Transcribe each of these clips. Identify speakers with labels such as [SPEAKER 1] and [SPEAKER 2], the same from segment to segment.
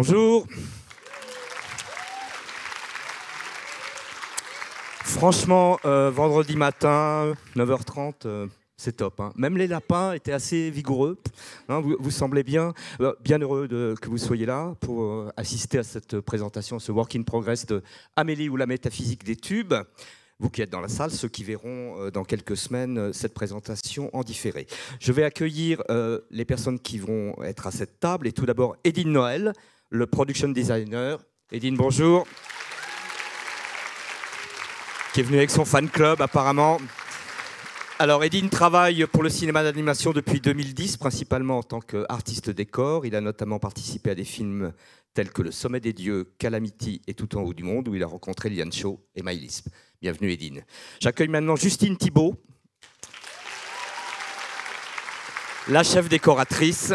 [SPEAKER 1] Bonjour. Franchement, vendredi matin, 9h30, c'est top. Hein. Même les lapins étaient assez vigoureux. Hein, vous semblez bien heureux que vous soyez là pour assister à cette présentation, ce work in progress de Amélie ou la métaphysique des tubes. Vous qui êtes dans la salle, ceux qui verront dans quelques semaines cette présentation en différé. Je vais accueillir les personnes qui vont être à cette table. Et tout d'abord, Edine Noël, le production designer. Edine, bonjour. Qui est venu avec son fan club, apparemment. Alors, Edine travaille pour le cinéma d'animation depuis 2010, principalement en tant qu'artiste décor. Il a notamment participé à des films tels que Le Sommet des Dieux, Calamity et Tout en haut du monde, où il a rencontré Lian Shaw et Maï Lisp. Bienvenue, Edine. J'accueille maintenant Justine Thibault, la chef décoratrice.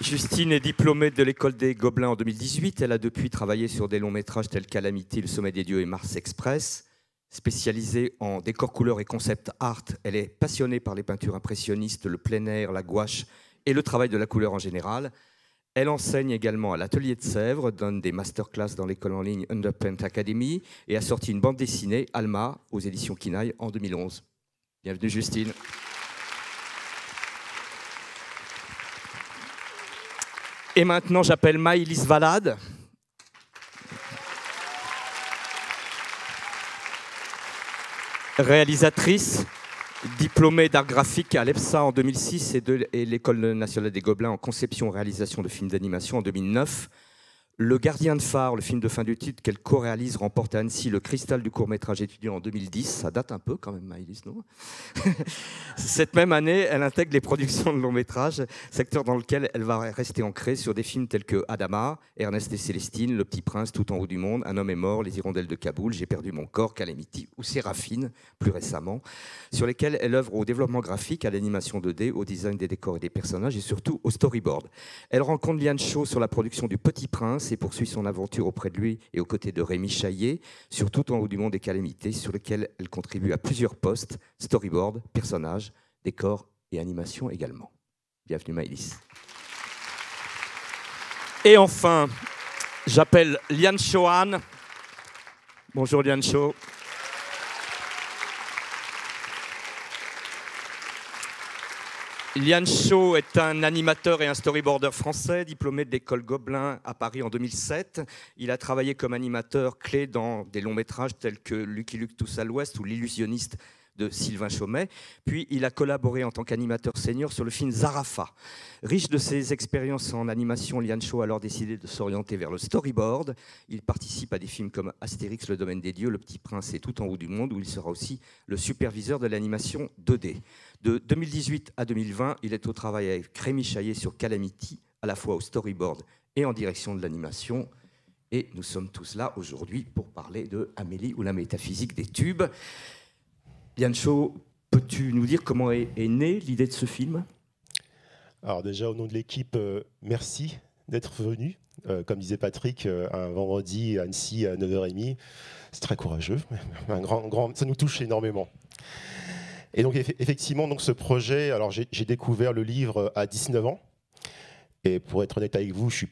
[SPEAKER 1] Justine est diplômée de l'école des Gobelins en 2018. Elle a depuis travaillé sur des longs métrages tels Calamity, Le Sommet des Dieux et Mars Express. Spécialisée en décor couleur et concept art, elle est passionnée par les peintures impressionnistes, le plein air, la gouache et le travail de la couleur en général. Elle enseigne également à l'Atelier de Sèvres, donne des masterclass dans l'école en ligne Underpaint Academy et a sorti une bande dessinée, Alma, aux éditions Kinaï en 2011. Bienvenue Justine. Et maintenant, j'appelle Maïlis Valade. Réalisatrice, diplômée d'art graphique à l'EPSA en 2006 et l'École nationale des Gobelins en conception et réalisation de films d'animation en 2009. Le Gardien de phare, le film de fin du titre qu'elle co-réalise, remporte à Annecy le Cristal du court-métrage étudiant en 2010. Ça date un peu quand même, Maëlys, non? Cette même année, elle intègre les productions de long-métrage, secteur dans lequel elle va rester ancrée sur des films tels que Adama, Ernest et Célestine, Le Petit Prince, Tout en haut du monde, Un homme est mort, Les hirondelles de Kaboul, J'ai perdu mon corps, Calamity ou Séraphine, plus récemment, sur lesquels elle œuvre au développement graphique, à l'animation 2D, au design des décors et des personnages et surtout au storyboard. Elle rencontre Liane Shaw sur la production du Petit Prince et poursuit son aventure auprès de lui et aux côtés de Rémi Chaillet sur Tout en haut du monde et Calamité, sur lequel elle contribue à plusieurs postes, storyboard, personnages, décors et animation également. Bienvenue Maëlys. Et enfin, j'appelle Liane Shaw. Bonjour Liane Shaw. Liane Shaw est un animateur et un storyboarder français, diplômé de l'école Gobelin à Paris en 2007. Il a travaillé comme animateur clé dans des longs métrages tels que Lucky Luke tous à l'Ouest ou L'illusionniste de Sylvain Chomet. Puis il a collaboré en tant qu'animateur senior sur le film Zarafa. Riche de ses expériences en animation, Liane Shaw a alors décidé de s'orienter vers le storyboard. Il participe à des films comme Astérix, Le Domaine des Dieux, Le Petit Prince et Tout en haut du monde, où il sera aussi le superviseur de l'animation 2D. De 2018 à 2020, il est au travail avec Rémi Chaillet sur Calamity, à la fois au storyboard et en direction de l'animation. Et nous sommes tous là aujourd'hui pour parler de Amélie ou la métaphysique des tubes. Liane Shaw, peux-tu nous dire comment est née l'idée de ce film?
[SPEAKER 2] Alors déjà, au nom de l'équipe, merci d'être venu. Comme disait Patrick, un vendredi à Annecy à 9h30, c'est très courageux. Ça nous touche énormément. Et donc effectivement, donc, ce projet, alors j'ai découvert le livre à 19 ans. Et pour être honnête avec vous, j'étais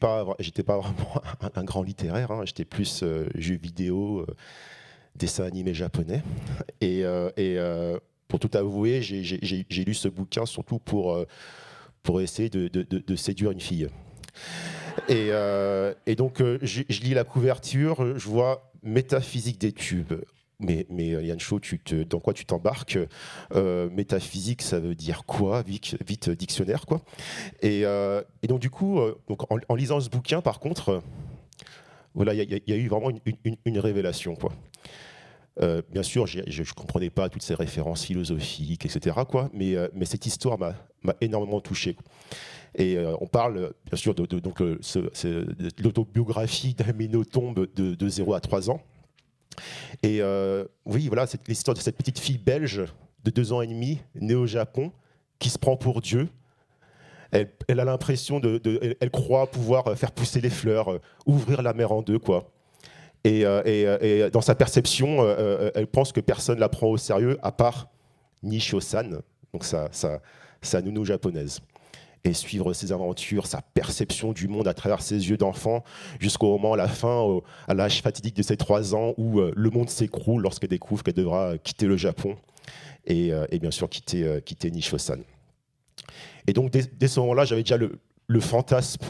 [SPEAKER 2] pas vraiment un grand littéraire. Hein. J'étais plus jeux vidéo, dessin animé japonais. Et pour tout avouer, j'ai lu ce bouquin surtout pour essayer de séduire une fille. Et donc, je lis la couverture, je vois métaphysique des tubes. Mais Liane Shaw, dans quoi tu t'embarques? Métaphysique, ça veut dire quoi? Vite dictionnaire, quoi. Et donc, du coup, donc, en lisant ce bouquin, par contre, voilà, il y a eu vraiment une révélation, quoi. Bien sûr, je ne comprenais pas toutes ces références philosophiques, etc., quoi, mais cette histoire m'a énormément touché. Et on parle, bien sûr, de l'autobiographie d'Amélie Nothomb de 0 à 3 ans. Et oui, voilà, c'est l'histoire de cette petite fille belge de 2 ans et demi, née au Japon, qui se prend pour Dieu. Elle a l'impression elle croit pouvoir faire pousser les fleurs, ouvrir la mer en deux, quoi. Et dans sa perception, elle pense que personne ne la prend au sérieux, à part Nishio-san, donc sa nounou japonaise. Et suivre ses aventures, sa perception du monde à travers ses yeux d'enfant, jusqu'au moment, à la fin, à l'âge fatidique de ses 3 ans, où le monde s'écroule lorsqu'elle découvre qu'elle devra quitter le Japon et bien sûr quitter Nishio-san. Et donc, dès ce moment-là, j'avais déjà le fantasme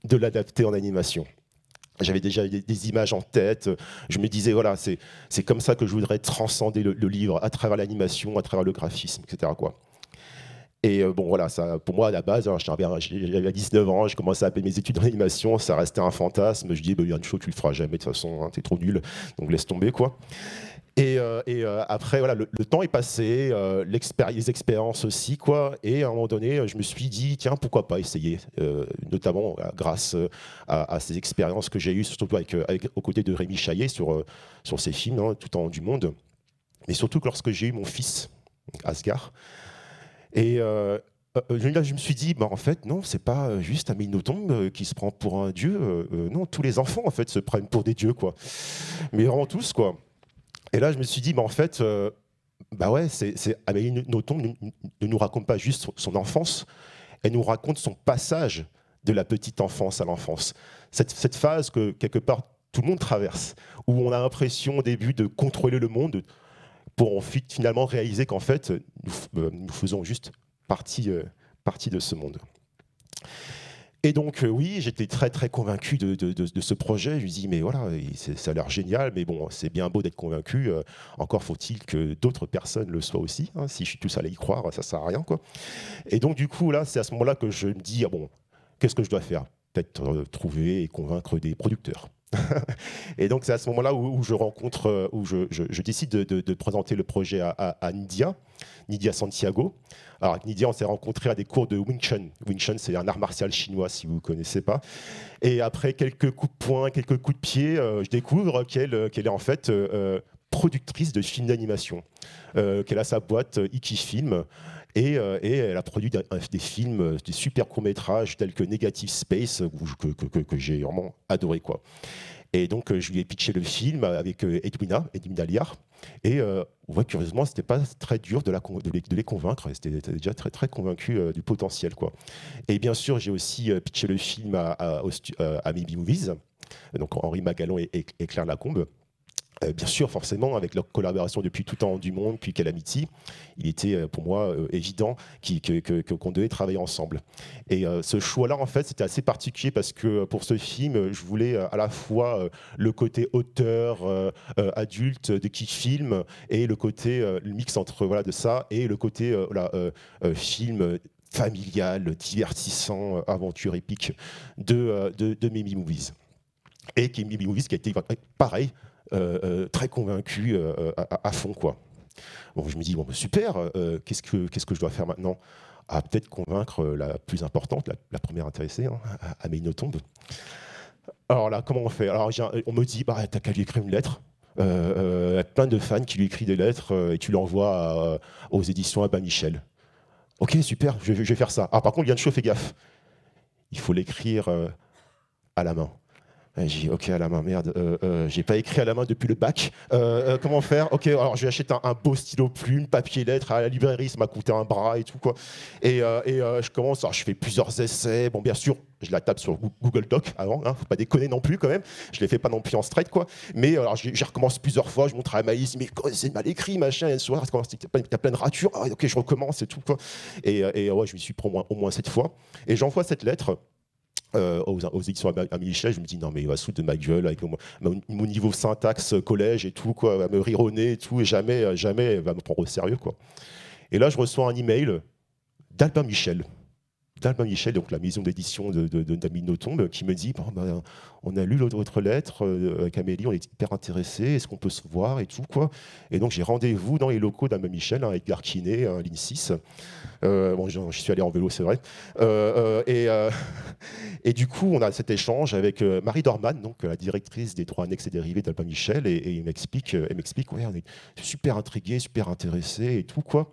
[SPEAKER 2] de l'adapter en animation. J'avais déjà des images en tête. Je me disais, voilà, c'est comme ça que je voudrais transcender le livre, à travers l'animation, à travers le graphisme, etc., quoi. Et bon, voilà, ça, pour moi, à la base, j'avais 19 ans, je commençais à faire mes études en animation, ça restait un fantasme. Je dis, Liane Shaw, tu le feras jamais, de toute façon, hein, t'es trop nul, donc laisse tomber, quoi. Et après, voilà, le temps est passé, les expériences aussi, quoi. Et à un moment donné, je me suis dit, tiens, pourquoi pas essayer, notamment grâce à ces expériences que j'ai eues, surtout aux côtés de Rémi Chaillet sur ses films, hein, Tout en haut du monde. Mais surtout lorsque j'ai eu mon fils, Asghar. Et là, je me suis dit, en fait, non, c'est pas juste Amélie Nothomb qui se prend pour un dieu. Non, tous les enfants, en fait, se prennent pour des dieux, quoi. Mais vraiment tous, quoi. Et là, je me suis dit, en fait, ouais, Amélie Nothomb ne nous raconte pas juste son enfance, elle nous raconte son passage de la petite enfance à l'enfance. Cette phase que, quelque part, tout le monde traverse, où on a l'impression au début de contrôler le monde, pour ensuite finalement réaliser qu'en fait, nous faisons juste partie de ce monde. Et donc, oui, j'étais très, très convaincu de ce projet. Je me dis, mais voilà, ça a l'air génial, mais bon, c'est bien beau d'être convaincu. Encore faut-il que d'autres personnes le soient aussi. Hein. Si je suis tout seul à y croire, ça ne sert à rien, quoi. Et donc, du coup, là, c'est à ce moment-là que je me dis, ah bon, qu'est-ce que je dois faire? peut-être trouver et convaincre des producteurs. Et donc c'est à ce moment-là où je rencontre, où je décide de présenter le projet à Nidia Santiago. Alors avec Nidia, on s'est rencontrés à des cours de Wing Chun. Wing Chun, c'est un art martial chinois, si vous ne connaissez pas. Et après quelques coups de poing, quelques coups de pied, je découvre qu'elle est en fait productrice de films d'animation, qu'elle a sa boîte Iki Film. Et elle a produit des films, des super courts-métrages tels que Negative Space, que j'ai vraiment adoré, quoi. Et donc, je lui ai pitché le film avec Edwina Liar. Et ouais, curieusement, c'était pas très dur de les convaincre. C'était déjà très, très convaincu du potentiel, quoi. Et bien sûr, j'ai aussi pitché le film à Maybe Movies, donc Henri Magalon et Claire Lacombe. Bien sûr, forcément, avec leur collaboration depuis tout temps du monde, puis Calamity, il était pour moi évident qu'on devait travailler ensemble. Et ce choix-là, en fait, c'était assez particulier parce que pour ce film, je voulais à la fois le côté auteur, adulte de qui filme, et le côté, le mix entre voilà, de ça, et le côté film familial, divertissant, aventure épique de Mimi Movies. Et qui Mimi Movies qui a été pareil, très convaincu à fond, quoi. Bon, je me dis bon, super, qu'est-ce que je dois faire maintenant? Peut-être convaincre la plus importante, la première intéressée, hein, Amélie Nothomb. Alors là, comment on fait? Alors on me dit bah t'as qu'à lui écrire une lettre. Plein de fans qui lui écrivent des lettres et tu l'envoies aux éditions Albin Michel. Ok, super, je vais faire ça. Par contre, Yancho, fais gaffe. Il faut l'écrire à la main. J'ai dit, ok, à la main, merde, j'ai pas écrit à la main depuis le bac. Comment faire? Ok, alors je vais acheter un beau stylo plume, papier lettres à la librairie, ça m'a coûté un bras et tout, quoi. Et je commence, alors je fais plusieurs essais. Bon, bien sûr, je la tape sur Google Doc avant, hein, faut pas déconner non plus quand même. Je les fais pas non plus en straight, quoi. Mais alors je recommence plusieurs fois, je montre à Maïs, mais c'est mal écrit, machin, et le soir, t'as plein de ratures. Ok, je recommence et tout, quoi. Et ouais, je m'y suis pris au moins 7 fois. Et j'envoie cette lettre. Aux éditions à Michel, je me dis non mais il va se foutre de ma gueule avec mon niveau syntaxe collège et tout, quoi, va me rire au nez et tout, et jamais elle va me prendre au sérieux, quoi. Et là je reçois un email d'Albin Michel, donc la maison d'édition d'Amélie Nothomb, qui me dit on a lu votre lettre avec Amélie, on est hyper intéressés, est-ce qu'on peut se voir et tout, quoi. Et donc j'ai rendez-vous dans les locaux d'Albin Michel, avec Garquinet, ligne 6. Bon, j'y suis allé en vélo, c'est vrai. Et du coup, on a cet échange avec Marie Dorman, donc la directrice des droits annexes et dérivés d'Albin Michel, et elle m'explique, ouais, on est super intrigués, super intéressés et tout, quoi.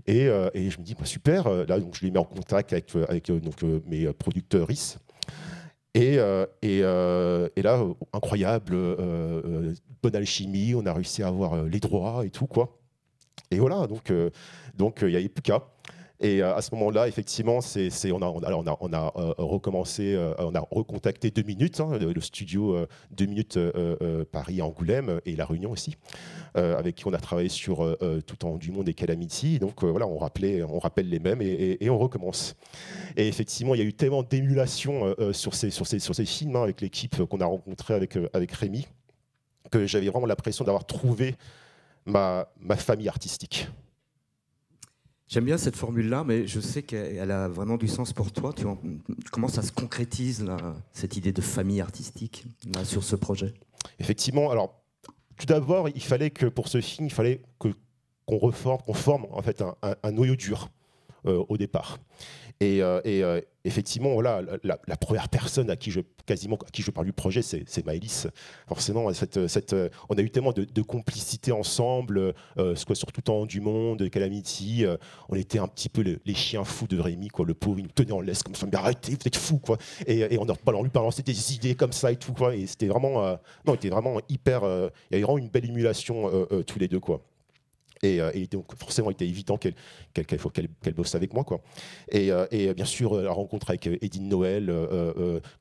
[SPEAKER 2] Et je me dis, super, là, donc, je les mets en contact avec mes producteurs RIS. Et là, incroyable, bonne alchimie, on a réussi à avoir les droits et tout, quoi. Et voilà, donc il n'y avait plus qu'à. Et à ce moment-là, effectivement, on a recommencé, on a recontacté 2 minutes, hein, le studio 2 minutes Paris à Angoulême, et La Réunion aussi, avec qui on a travaillé sur Tout en du monde et Calamity. Donc voilà, on rappelle les mêmes et on recommence. Et effectivement, il y a eu tellement d'émulation sur ces films, hein, avec l'équipe qu'on a rencontrée avec Rémi, que j'avais vraiment l'impression d'avoir trouvé ma famille artistique.
[SPEAKER 1] J'aime bien cette formule-là, mais je sais qu'elle a vraiment du sens pour toi. Comment ça se concrétise, là, cette idée de famille artistique là, sur ce projet?
[SPEAKER 2] Effectivement, alors tout d'abord, il fallait que pour ce film, qu'on forme en fait un noyau dur au départ. Et effectivement, voilà, la première personne à qui je parle du projet, c'est Maëlys. Forcément, on a eu tellement de complicité ensemble, sur Tout en du monde, Calamity. On était un petit peu les chiens fous de Rémi, quoi. Le pauvre, il nous tenait en laisse comme ça. Mais arrêtez, vous êtes fous, quoi. Et on lui balançait des idées comme ça et tout, quoi. Et c'était vraiment, non, il était vraiment hyper. Il y avait vraiment une belle émulation tous les deux, quoi. Et donc forcément, il était évident qu'elle bosse avec moi, quoi. Et bien sûr, la rencontre avec Edine Noël,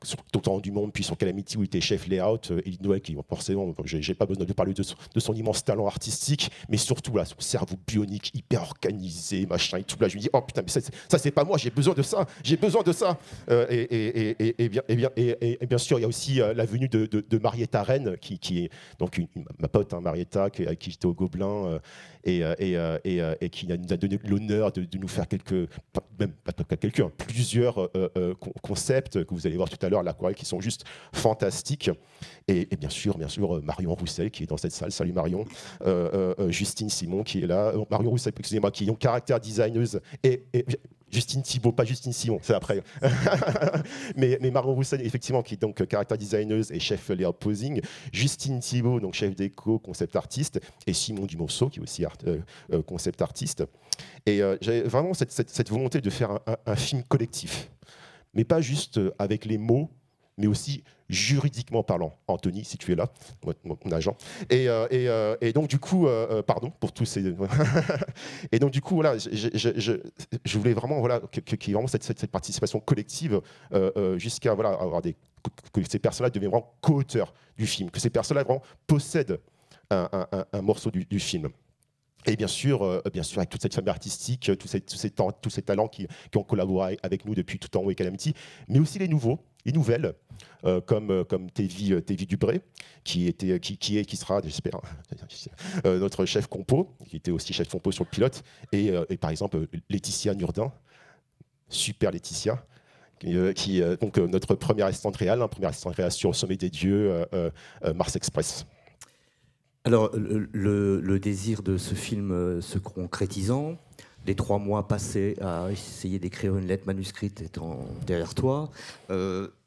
[SPEAKER 2] sur Tout en du monde, puis sur Calamity, où il était chef layout. Edine Noël, qui forcément, j'ai pas besoin de parler de son immense talent artistique, mais surtout là, son cerveau bionique, hyper organisé, machin et tout. Là, je me dis, oh putain, mais ça c'est pas moi, j'ai besoin de ça. Et bien sûr, il y a aussi la venue de Marietta Rennes, qui est donc ma pote, hein, Marietta, avec qui j'étais au Gobelin. et qui nous a donné l'honneur de nous faire plusieurs concepts que vous allez voir tout à l'heure à l'aquarelle qui sont juste fantastiques. Et bien sûr, Marion Roussel qui est dans cette salle. Salut Marion. Justine Simon qui est là. Marion Roussel, excusez-moi, qui est donc caractère designeuse et Justine Thibault, pas Justine Simon, c'est après. mais Marion Roussel, effectivement, qui est donc caractère designeuse et chef layout posing. Justine Thibault, donc chef déco, concept artiste. Et Simon Dumonceau, qui est aussi concept artiste. Et j'avais vraiment cette volonté de faire un film collectif. Mais pas juste avec les mots, mais aussi juridiquement parlant. Anthony, si tu es là, mon agent. Et donc du coup, pardon pour tous ces... et donc du coup, voilà, je voulais vraiment voilà, qu'il y ait vraiment cette participation collective jusqu'à voilà, avoir que ces personnes-là deviennent vraiment co-auteurs du film, que ces personnes-là vraiment possèdent un morceau du film. Et bien sûr, avec toute cette famille artistique, tous ces talents qui ont collaboré avec nous depuis tout temps au Calamity, mais aussi les nouvelles, comme Tévi Dubré, qui sera, j'espère, notre chef compo, qui était aussi chef compo sur le pilote, et par exemple Laetitia Nurdin, super Laetitia, donc notre première assistante réelle, première assistante réelle sur Sommet des Dieux, Mars Express.
[SPEAKER 1] Alors, le désir de ce film se concrétisant, les 3 mois passés à essayer d'écrire une lettre manuscrite étant derrière toi,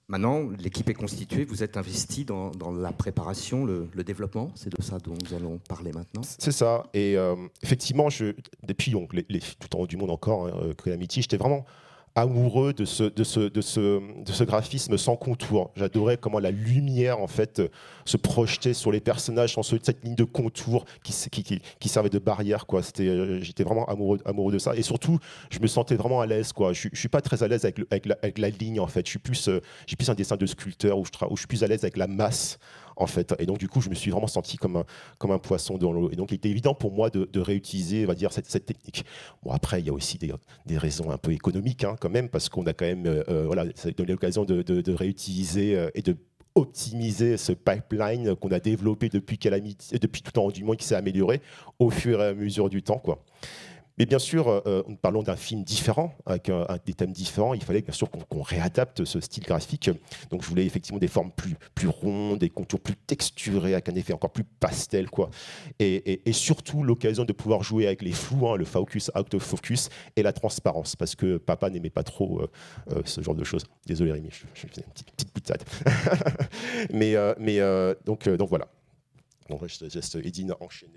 [SPEAKER 1] maintenant, l'équipe est constituée, vous êtes investi dans la préparation, le développement, c'est de ça dont nous allons parler maintenant.
[SPEAKER 2] C'est ça, et effectivement, depuis donc, tout en haut du monde encore, Calamity, j'étais vraiment amoureux de ce graphisme sans contour. J'adorais comment la lumière en fait se projetait sur les personnages sans cette ligne de contour qui servait de barrière, quoi. J'étais vraiment amoureux de ça, et surtout je me sentais vraiment à l'aise, quoi. Je suis pas très à l'aise avec la ligne en fait. J'ai plus un dessin de sculpteur où je suis plus à l'aise avec la masse en fait. Et donc du coup je me suis vraiment senti comme un poisson dans l'eau, et donc il était évident pour moi de réutiliser, on va dire, cette technique. Bon, après il y a aussi des raisons un peu économiques, hein, quand même, parce qu'on a quand même voilà, ça a donné l'occasion de réutiliser et de optimiser ce pipeline qu'on a développé depuis tout en haut du monde, qui s'est amélioré au fur et à mesure du temps, quoi. Mais bien sûr, nous parlons d'un film différent, avec des thèmes différents. Il fallait bien sûr qu'on réadapte ce style graphique. Donc je voulais effectivement des formes plus rondes, des contours plus texturés, avec un effet encore plus pastel, quoi. Et surtout l'occasion de pouvoir jouer avec les flous, hein, le focus, out of focus, et la transparence, parce que papa n'aimait pas trop ce genre de choses. Désolé Rémi, je faisais une petite boutade. donc voilà. Donc je te laisse Edine enchaîner.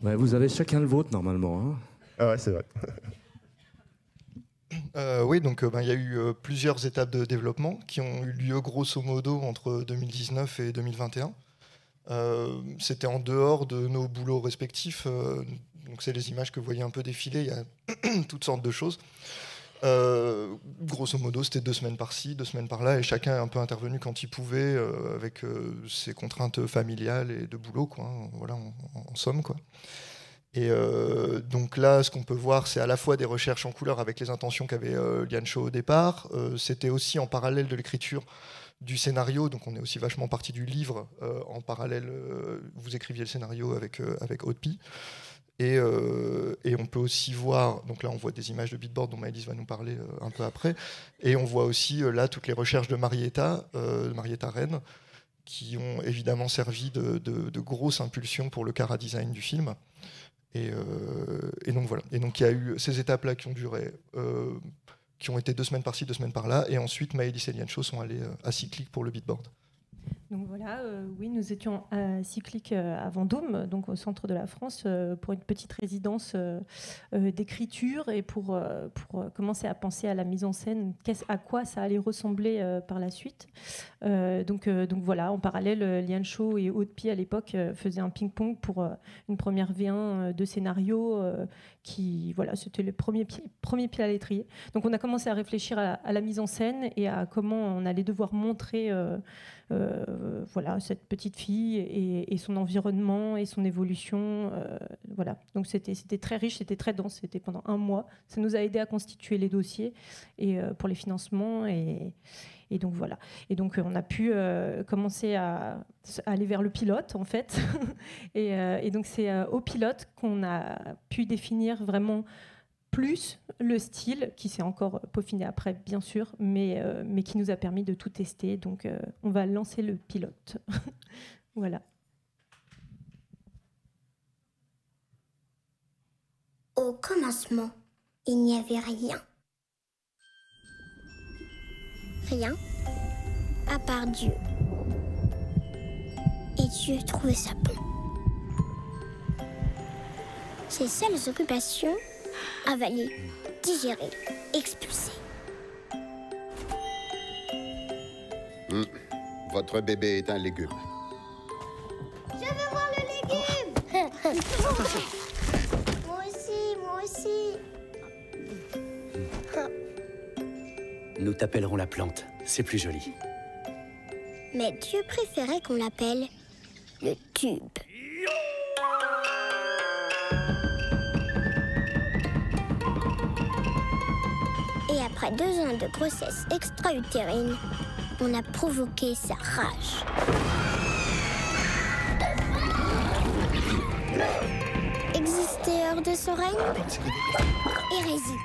[SPEAKER 1] Ouais, vous avez chacun le vôtre normalement. Hein.
[SPEAKER 2] Ah ouais, c'est vrai.
[SPEAKER 3] Oui, donc il y a eu plusieurs étapes de développement qui ont eu lieu grosso modo entre 2019 et 2021. C'était en dehors de nos boulots respectifs. Donc c'est les images que vous voyez un peu défiler. Il y a toutes sortes de choses. Grosso modo, c'était 2 semaines par-ci, 2 semaines par-là, et chacun est un peu intervenu quand il pouvait, avec ses contraintes familiales et de boulot, quoi. Voilà, en somme, quoi. Et donc là, ce qu'on peut voir, c'est à la fois des recherches en couleur avec les intentions qu'avait Lian Cho au départ. C'était aussi en parallèle de l'écriture du scénario, donc on est aussi vachement parti du livre. En parallèle, vous écriviez le scénario avec Haute-Pie. Et on peut aussi voir, donc là on voit des images de beatboard dont Maëlys va nous parler un peu après, et on voit aussi là toutes les recherches de Marietta Rennes, qui ont évidemment servi de grosse impulsion pour le chara design du film. Et donc voilà. Et donc il y a eu ces étapes-là qui ont duré, qui ont été 2 semaines par-ci, 2 semaines par-là, et ensuite Maëlys et Lian Cho sont allés à Cyclic pour le beatboard.
[SPEAKER 4] Donc voilà, oui, nous étions à Cyclic à Vendôme, donc au centre de la France, pour une petite résidence d'écriture et pour commencer à penser à la mise en scène, à quoi ça allait ressembler par la suite. Donc voilà, en parallèle, Lian Cho et Haute-Pie à l'époque faisaient un ping-pong pour une première V1 de scénario qui, voilà, c'était le premier pied à l'étrier. Donc on a commencé à réfléchir à la mise en scène et à comment on allait devoir montrer voilà, cette petite fille et son environnement et son évolution. Voilà. Donc c'était très riche, c'était très dense, c'était pendant 1 mois. Ça nous a aidé à constituer les dossiers et, pour les financements. Et donc voilà. Et donc on a pu commencer à aller vers le pilote en fait. Et donc c'est au pilote qu'on a pu définir vraiment plus le style, qui s'est encore peaufiné après, bien sûr, mais qui nous a permis de tout tester. Donc, on va lancer le pilote. Voilà.
[SPEAKER 5] Au commencement, il n'y avait rien. Rien, à part Dieu. Et Dieu trouvait ça bon. Ses seules occupations: avaler, digérer, expulser.
[SPEAKER 6] Votre bébé est un légume.
[SPEAKER 5] Je veux voir le légume. Moi aussi.
[SPEAKER 7] Nous t'appellerons la plante, c'est plus joli.
[SPEAKER 5] Mais Dieu préférait qu'on l'appelle le tube. Et après 2 ans de grossesse extra-utérine, on a provoqué sa rage. Exister hors de son règne? Hérésie.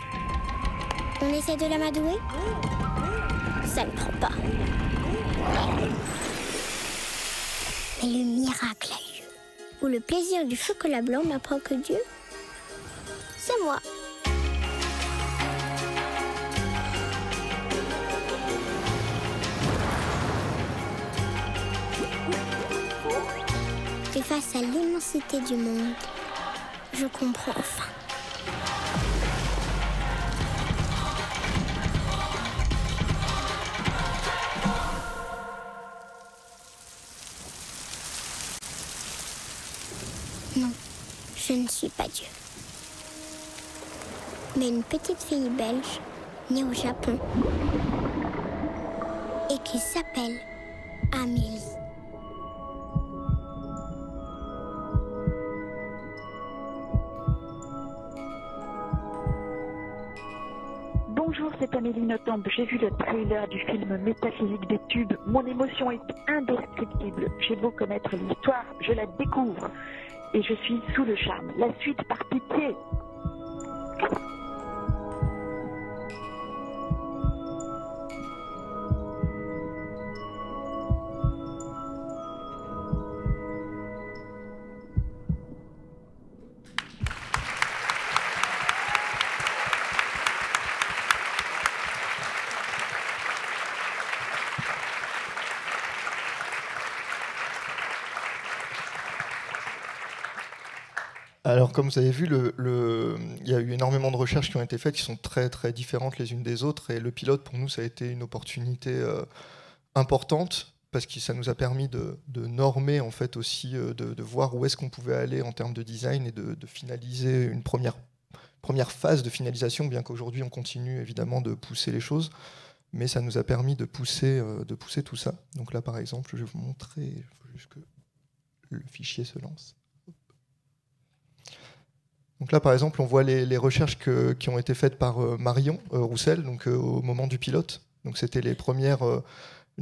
[SPEAKER 5] On essaie de l'amadouer? Ça ne prend pas. Mais le miracle a eu lieu. Ou le plaisir du chocolat blanc m'apprend que Dieu, c'est moi. Et face à l'immensité du monde, je comprends enfin. Non, je ne suis pas Dieu. Mais une petite fille belge, née au Japon, et qui s'appelle Amélie.
[SPEAKER 8] Bonjour, c'est Amélie Nothomb. J'ai vu le trailer du film Métaphysique des tubes. Mon émotion est indescriptible. J'ai beau connaître l'histoire, je la découvre. Et je suis sous le charme. La suite, par pitié.
[SPEAKER 3] Alors, comme vous avez vu, il y a eu énormément de recherches qui ont été faites, qui sont très très différentes les unes des autres. Et le pilote, pour nous, ça a été une opportunité importante, parce que ça nous a permis de normer, en fait, aussi, de voir où est-ce qu'on pouvait aller en termes de design et de finaliser une première phase de finalisation, bien qu'aujourd'hui, on continue évidemment de pousser les choses. Mais ça nous a permis de pousser tout ça. Donc là, par exemple, je vais vous montrer, il faut juste que le fichier se lance. Donc là, par exemple, on voit les recherches qui ont été faites par Marion Roussel, donc, au moment du pilote. Donc c'était une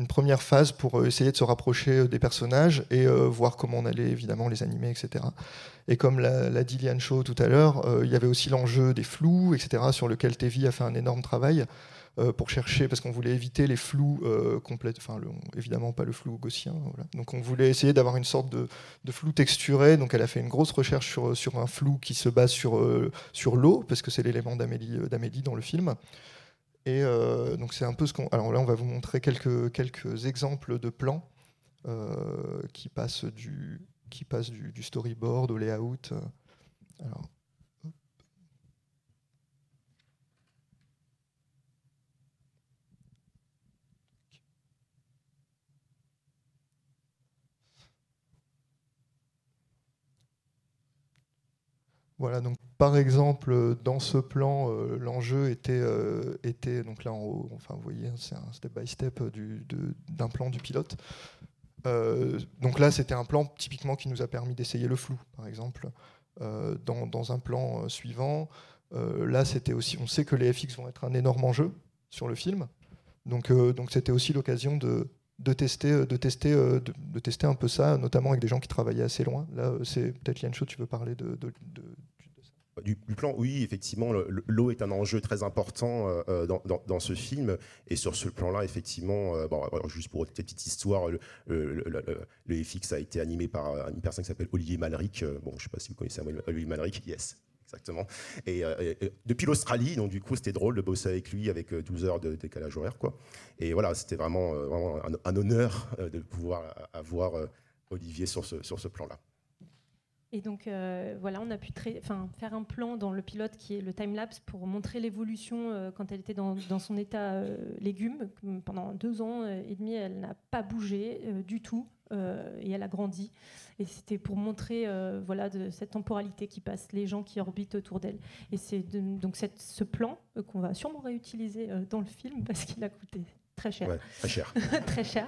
[SPEAKER 3] première phase pour essayer de se rapprocher des personnages et voir comment on allait évidemment les animer, etc. Et comme l'a dit Liane Shaw tout à l'heure, il y avait aussi l'enjeu des flous, etc., sur lequel Tevi a fait un énorme travail pour chercher, parce qu'on voulait éviter les flous complètes, enfin évidemment pas le flou gaussien. Voilà. Donc on voulait essayer d'avoir une sorte de flou texturé. Donc elle a fait une grosse recherche sur un flou qui se base sur l'eau, parce que c'est l'élément d'Amélie dans le film. Et donc c'est un peu ce qu'on. Alors là, on va vous montrer quelques exemples de plans qui passent du storyboard au layout. Alors, Voilà, donc par exemple, dans ce plan, l'enjeu était, donc là en haut, enfin vous voyez, c'est un step by step d'un plan du pilote. Donc là, c'était un plan typiquement qui nous a permis d'essayer le flou, par exemple. Dans un plan suivant, là, c'était aussi, on sait que les FX vont être un énorme enjeu sur le film, donc c'était aussi l'occasion de tester un peu ça, notamment avec des gens qui travaillaient assez loin. Là, c'est peut-être Liancho, tu veux parler de ça.
[SPEAKER 2] Du plan, oui, effectivement, l'eau est un enjeu très important dans ce film. Et sur ce plan-là, effectivement, juste pour une petite histoire, le FX a été animé par une personne qui s'appelle Olivier Malric. Bon, je ne sais pas si vous connaissez Olivier Malric. Yes, exactement. Et depuis l'Australie, donc du coup, c'était drôle de bosser avec lui, avec 12 heures de décalage horaire, quoi. Et voilà, c'était vraiment un honneur de pouvoir avoir Olivier sur ce plan-là.
[SPEAKER 4] Et donc voilà, on a pu faire un plan dans le pilote qui est le timelapse pour montrer l'évolution quand elle était dans son état légume. Pendant 2 ans et demi, elle n'a pas bougé du tout et elle a grandi. Et c'était pour montrer cette temporalité qui passe, les gens qui orbitent autour d'elle. Et c'est donc ce plan qu'on va sûrement réutiliser dans le film parce qu'il a coûté très cher.
[SPEAKER 2] Ouais, très cher.
[SPEAKER 4] Très cher.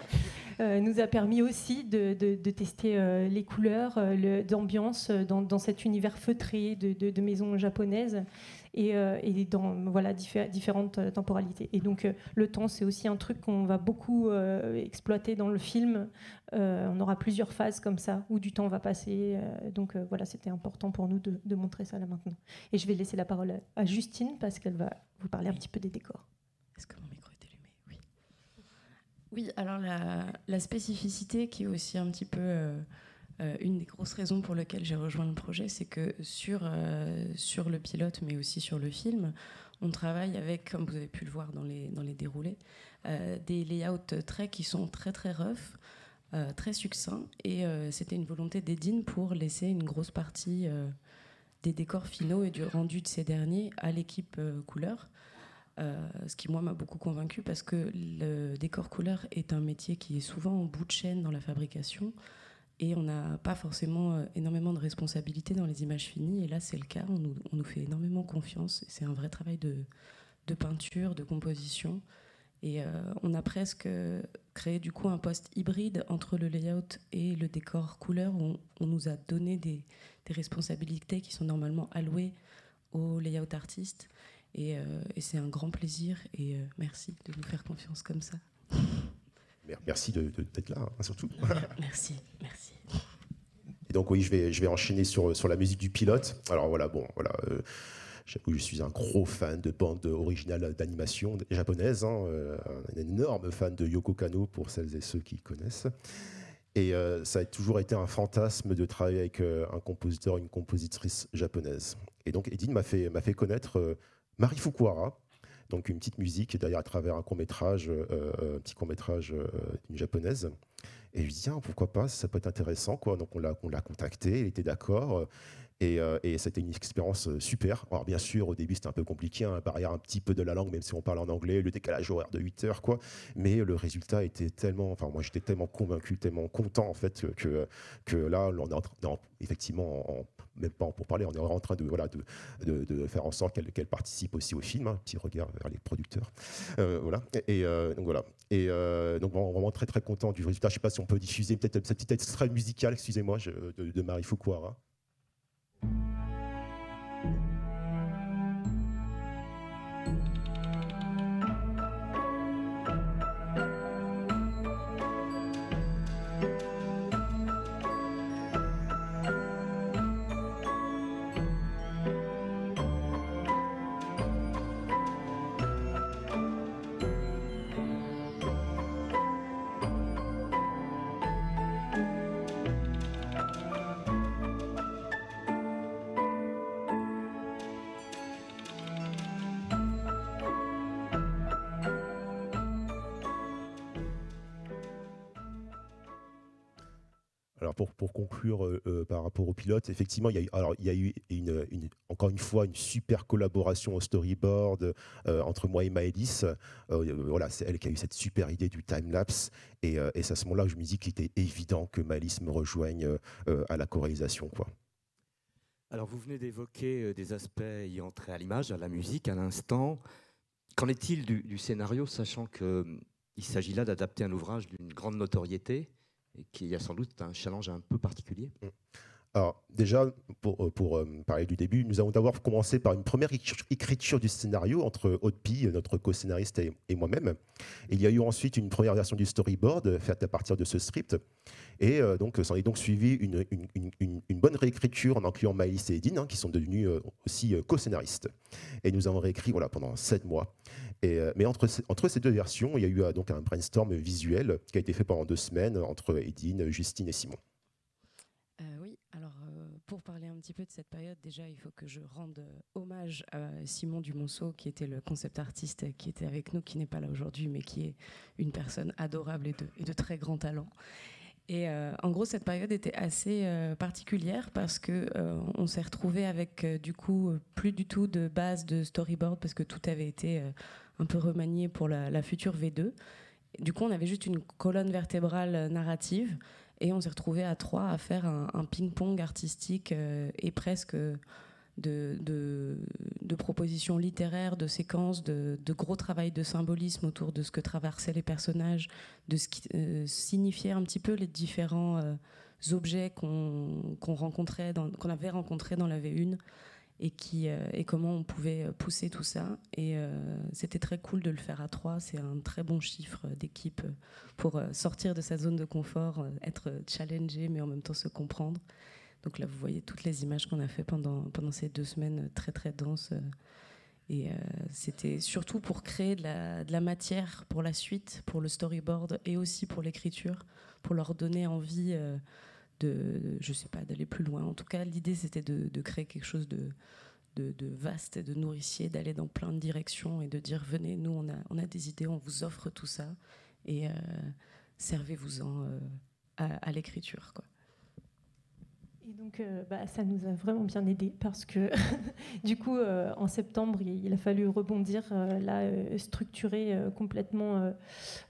[SPEAKER 4] Nous a permis aussi de tester les couleurs, d'ambiance dans cet univers feutré de maisons japonaises et dans différentes temporalités. Et donc le temps, c'est aussi un truc qu'on va beaucoup exploiter dans le film. On aura plusieurs phases comme ça où du temps va passer. Donc voilà, c'était important pour nous de montrer ça là maintenant. Et je vais laisser la parole à Justine parce qu'elle va vous parler un petit peu des décors.
[SPEAKER 9] Est-ce que mon micro est allumé ? Oui. Oui, alors la spécificité qui est aussi un petit peu une des grosses raisons pour lesquelles j'ai rejoint le projet, c'est que sur le pilote, mais aussi sur le film, on travaille avec, comme vous avez pu le voir dans les déroulés, des layouts qui sont très très rough, très succincts, et c'était une volonté d'Edine pour laisser une grosse partie des décors finaux et du rendu de ces derniers à l'équipe couleur. Ce qui, moi, m'a beaucoup convaincue parce que le décor couleur est un métier qui est souvent en bout de chaîne dans la fabrication et on n'a pas forcément énormément de responsabilités dans les images finies. Et là, c'est le cas. On nous fait énormément confiance. C'est un vrai travail de peinture, de composition. Et on a presque créé du coup un poste hybride entre le layout et le décor couleur. On nous a donné des responsabilités qui sont normalement allouées aux layout artistes. Et c'est un grand plaisir et merci de nous faire confiance comme ça.
[SPEAKER 2] Merci d'être là, hein, surtout.
[SPEAKER 9] Merci.
[SPEAKER 2] Et donc oui, je vais enchaîner sur la musique du pilote. Alors j'avoue, je suis un gros fan de bandes originales d'animation japonaise, hein, un énorme fan de Yoko Kanno pour celles et ceux qui connaissent. Et ça a toujours été un fantasme de travailler avec un compositeur, une compositrice japonaise. Et donc Edine m'a fait connaître Mari Fukuhara, donc une petite musique derrière à travers un petit court-métrage d'une japonaise. Et je lui dis, pourquoi pas, ça peut être intéressant, quoi. Donc on l'a contacté, il était d'accord. Et c'était une expérience super. Alors bien sûr, au début, c'était un peu compliqué, hein, barrière un petit peu de la langue, même si on parle en anglais, le décalage horaire de 8 heures, quoi. Mais le résultat était tellement... Enfin, moi, j'étais tellement convaincu, tellement content, en fait, que là, on est effectivement... même pas pour parler, on est en train de faire en sorte qu'elle participe aussi au film, hein, petit regard vers les producteurs. Voilà. Donc voilà. Et donc vraiment très très content du résultat. Je ne sais pas si on peut diffuser peut-être ce petit extrait musical, excusez-moi, de Mari Fukuhara. Alors pour conclure par rapport au pilote, effectivement, il y a eu encore une fois une super collaboration au storyboard entre moi et Maëlys. Voilà, c'est elle qui a eu cette super idée du time-lapse. Et c'est à ce moment-là que je me dis qu'il était évident que Maëlys me rejoigne à la co-réalisation, quoi.
[SPEAKER 1] Alors, vous venez d'évoquer des aspects ayant trait à l'image, à la musique, à l'instant. Qu'en est-il du scénario, sachant qu'il s'agit là d'adapter un ouvrage d'une grande notoriété et qu'il y a sans doute un challenge un peu particulier?
[SPEAKER 2] Alors déjà, pour parler du début, nous allons d'abord commencer par une première écriture du scénario entre Aude-Pie, notre co-scénariste, et moi-même. Il y a eu ensuite une première version du storyboard faite à partir de ce script. Et donc, s'en est donc suivi une bonne réécriture en incluant Maëlys et Edine, qui sont devenus aussi co-scénaristes. Et nous avons réécrit pendant 7 mois. Mais entre ces deux versions, il y a eu donc un brainstorm visuel qui a été fait pendant 2 semaines entre Edine, Justine et Simon.
[SPEAKER 9] Oui, alors pour parler un petit peu de cette période, déjà il faut que je rende hommage à Simon Dumonceau, qui était le concept artiste qui était avec nous, qui n'est pas là aujourd'hui, mais qui est une personne adorable et de très grand talent. Et en gros, cette période était assez particulière parce qu'on s'est retrouvé avec du coup plus du tout de base de storyboard, parce que tout avait été un peu remanié pour la future V2. Du coup, on avait juste une colonne vertébrale narrative. Et on s'est retrouvés à 3 à faire un ping-pong artistique et presque de propositions littéraires, de séquences, de gros travail de symbolisme autour de ce que traversaient les personnages, de ce qui signifiait un petit peu les différents objets qu'on avait rencontrés dans la V1 et comment on pouvait pousser tout ça. Et c'était très cool de le faire à 3. C'est un très bon chiffre d'équipe pour sortir de sa zone de confort, être challengé, mais en même temps se comprendre. Donc là, vous voyez toutes les images qu'on a fait pendant ces 2 semaines très, très denses. Et c'était surtout pour créer de la matière pour la suite, pour le storyboard et aussi pour l'écriture, pour leur donner envie je sais pas, d'aller plus loin. En tout cas, l'idée, c'était de créer quelque chose de vaste et de nourricier, d'aller dans plein de directions et de dire, venez, nous, on a des idées, on vous offre tout ça et servez-vous-en à l'écriture, quoi.
[SPEAKER 4] Et donc, ça nous a vraiment bien aidé parce que, du coup, en septembre, il a fallu rebondir, structurer complètement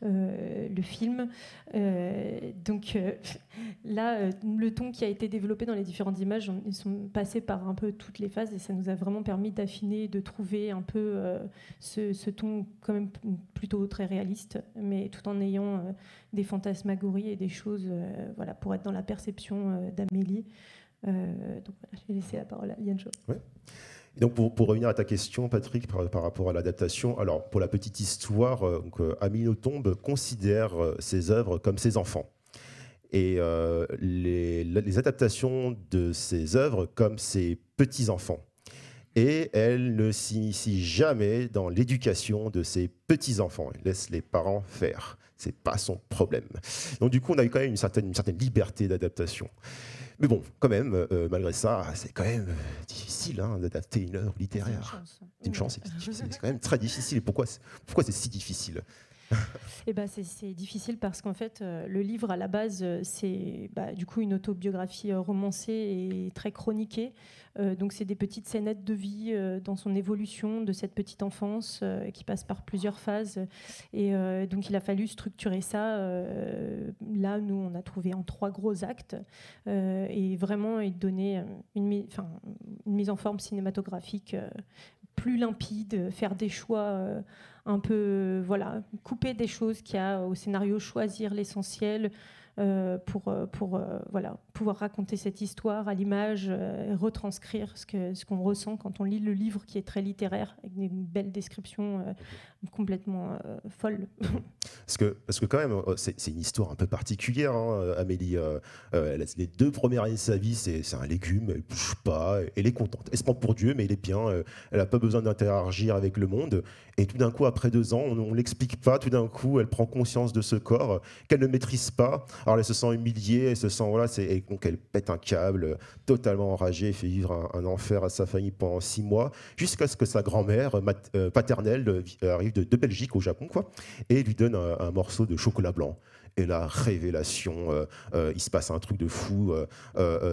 [SPEAKER 4] le film. Donc, le ton qui a été développé dans les différentes images, ils sont passés par un peu toutes les phases et ça nous a vraiment permis d'affiner, de trouver un peu ce ton quand même plutôt très réaliste, mais tout en ayant des fantasmagories et des choses pour être dans la perception d'Amélie. Donc voilà, je vais laisser la parole à Liane Jo.
[SPEAKER 2] Ouais. Et donc pour revenir à ta question, Patrick, par rapport à l'adaptation, alors pour la petite histoire, Amélie Nothomb considère ses œuvres comme ses enfants. Et les adaptations de ses œuvres comme ses petits-enfants. Et elle ne s'initie jamais dans l'éducation de ses petits-enfants. Elle laisse les parents faire. C'est pas son problème. Donc du coup, on a eu quand même une certaine liberté d'adaptation. Mais bon, quand même, malgré ça, c'est quand même difficile d'adapter une œuvre littéraire. C'est une chance. C'est quand même très difficile. Et pourquoi c'est si difficile ?
[SPEAKER 4] C'est difficile parce qu'en fait, le livre, à la base, c'est du coup une autobiographie romancée et très chroniquée. Donc, c'est des petites scénettes de vie dans son évolution de cette petite enfance qui passe par plusieurs phases. Et donc, il a fallu structurer ça. Là, nous, on a trouvé en 3 gros actes et vraiment donner une mise en forme cinématographique plus limpide, faire des choix un peu, couper des choses qu'il y a au scénario, choisir l'essentiel pour pouvoir raconter cette histoire à l'image, retranscrire ce qu'on ressent quand on lit le livre qui est très littéraire, avec des belles descriptions complètement folles.
[SPEAKER 2] Parce que quand même, c'est une histoire un peu particulière, Amélie. Les 2 premières années de sa vie, c'est un légume, elle ne bouge pas, elle est contente. Elle se prend pour Dieu, mais elle est bien, elle n'a pas besoin d'interagir avec le monde. Et tout d'un coup, après 2 ans, on ne l'explique pas, tout d'un coup, elle prend conscience de ce corps qu'elle ne maîtrise pas. Alors elle se sent humiliée, elle se sent, donc elle pète un câble, totalement enragée, fait vivre un enfer à sa famille pendant 6 mois, jusqu'à ce que sa grand-mère paternelle arrive de Belgique au Japon, et lui donne un morceau de chocolat blanc. et la révélation, il se passe un truc de fou,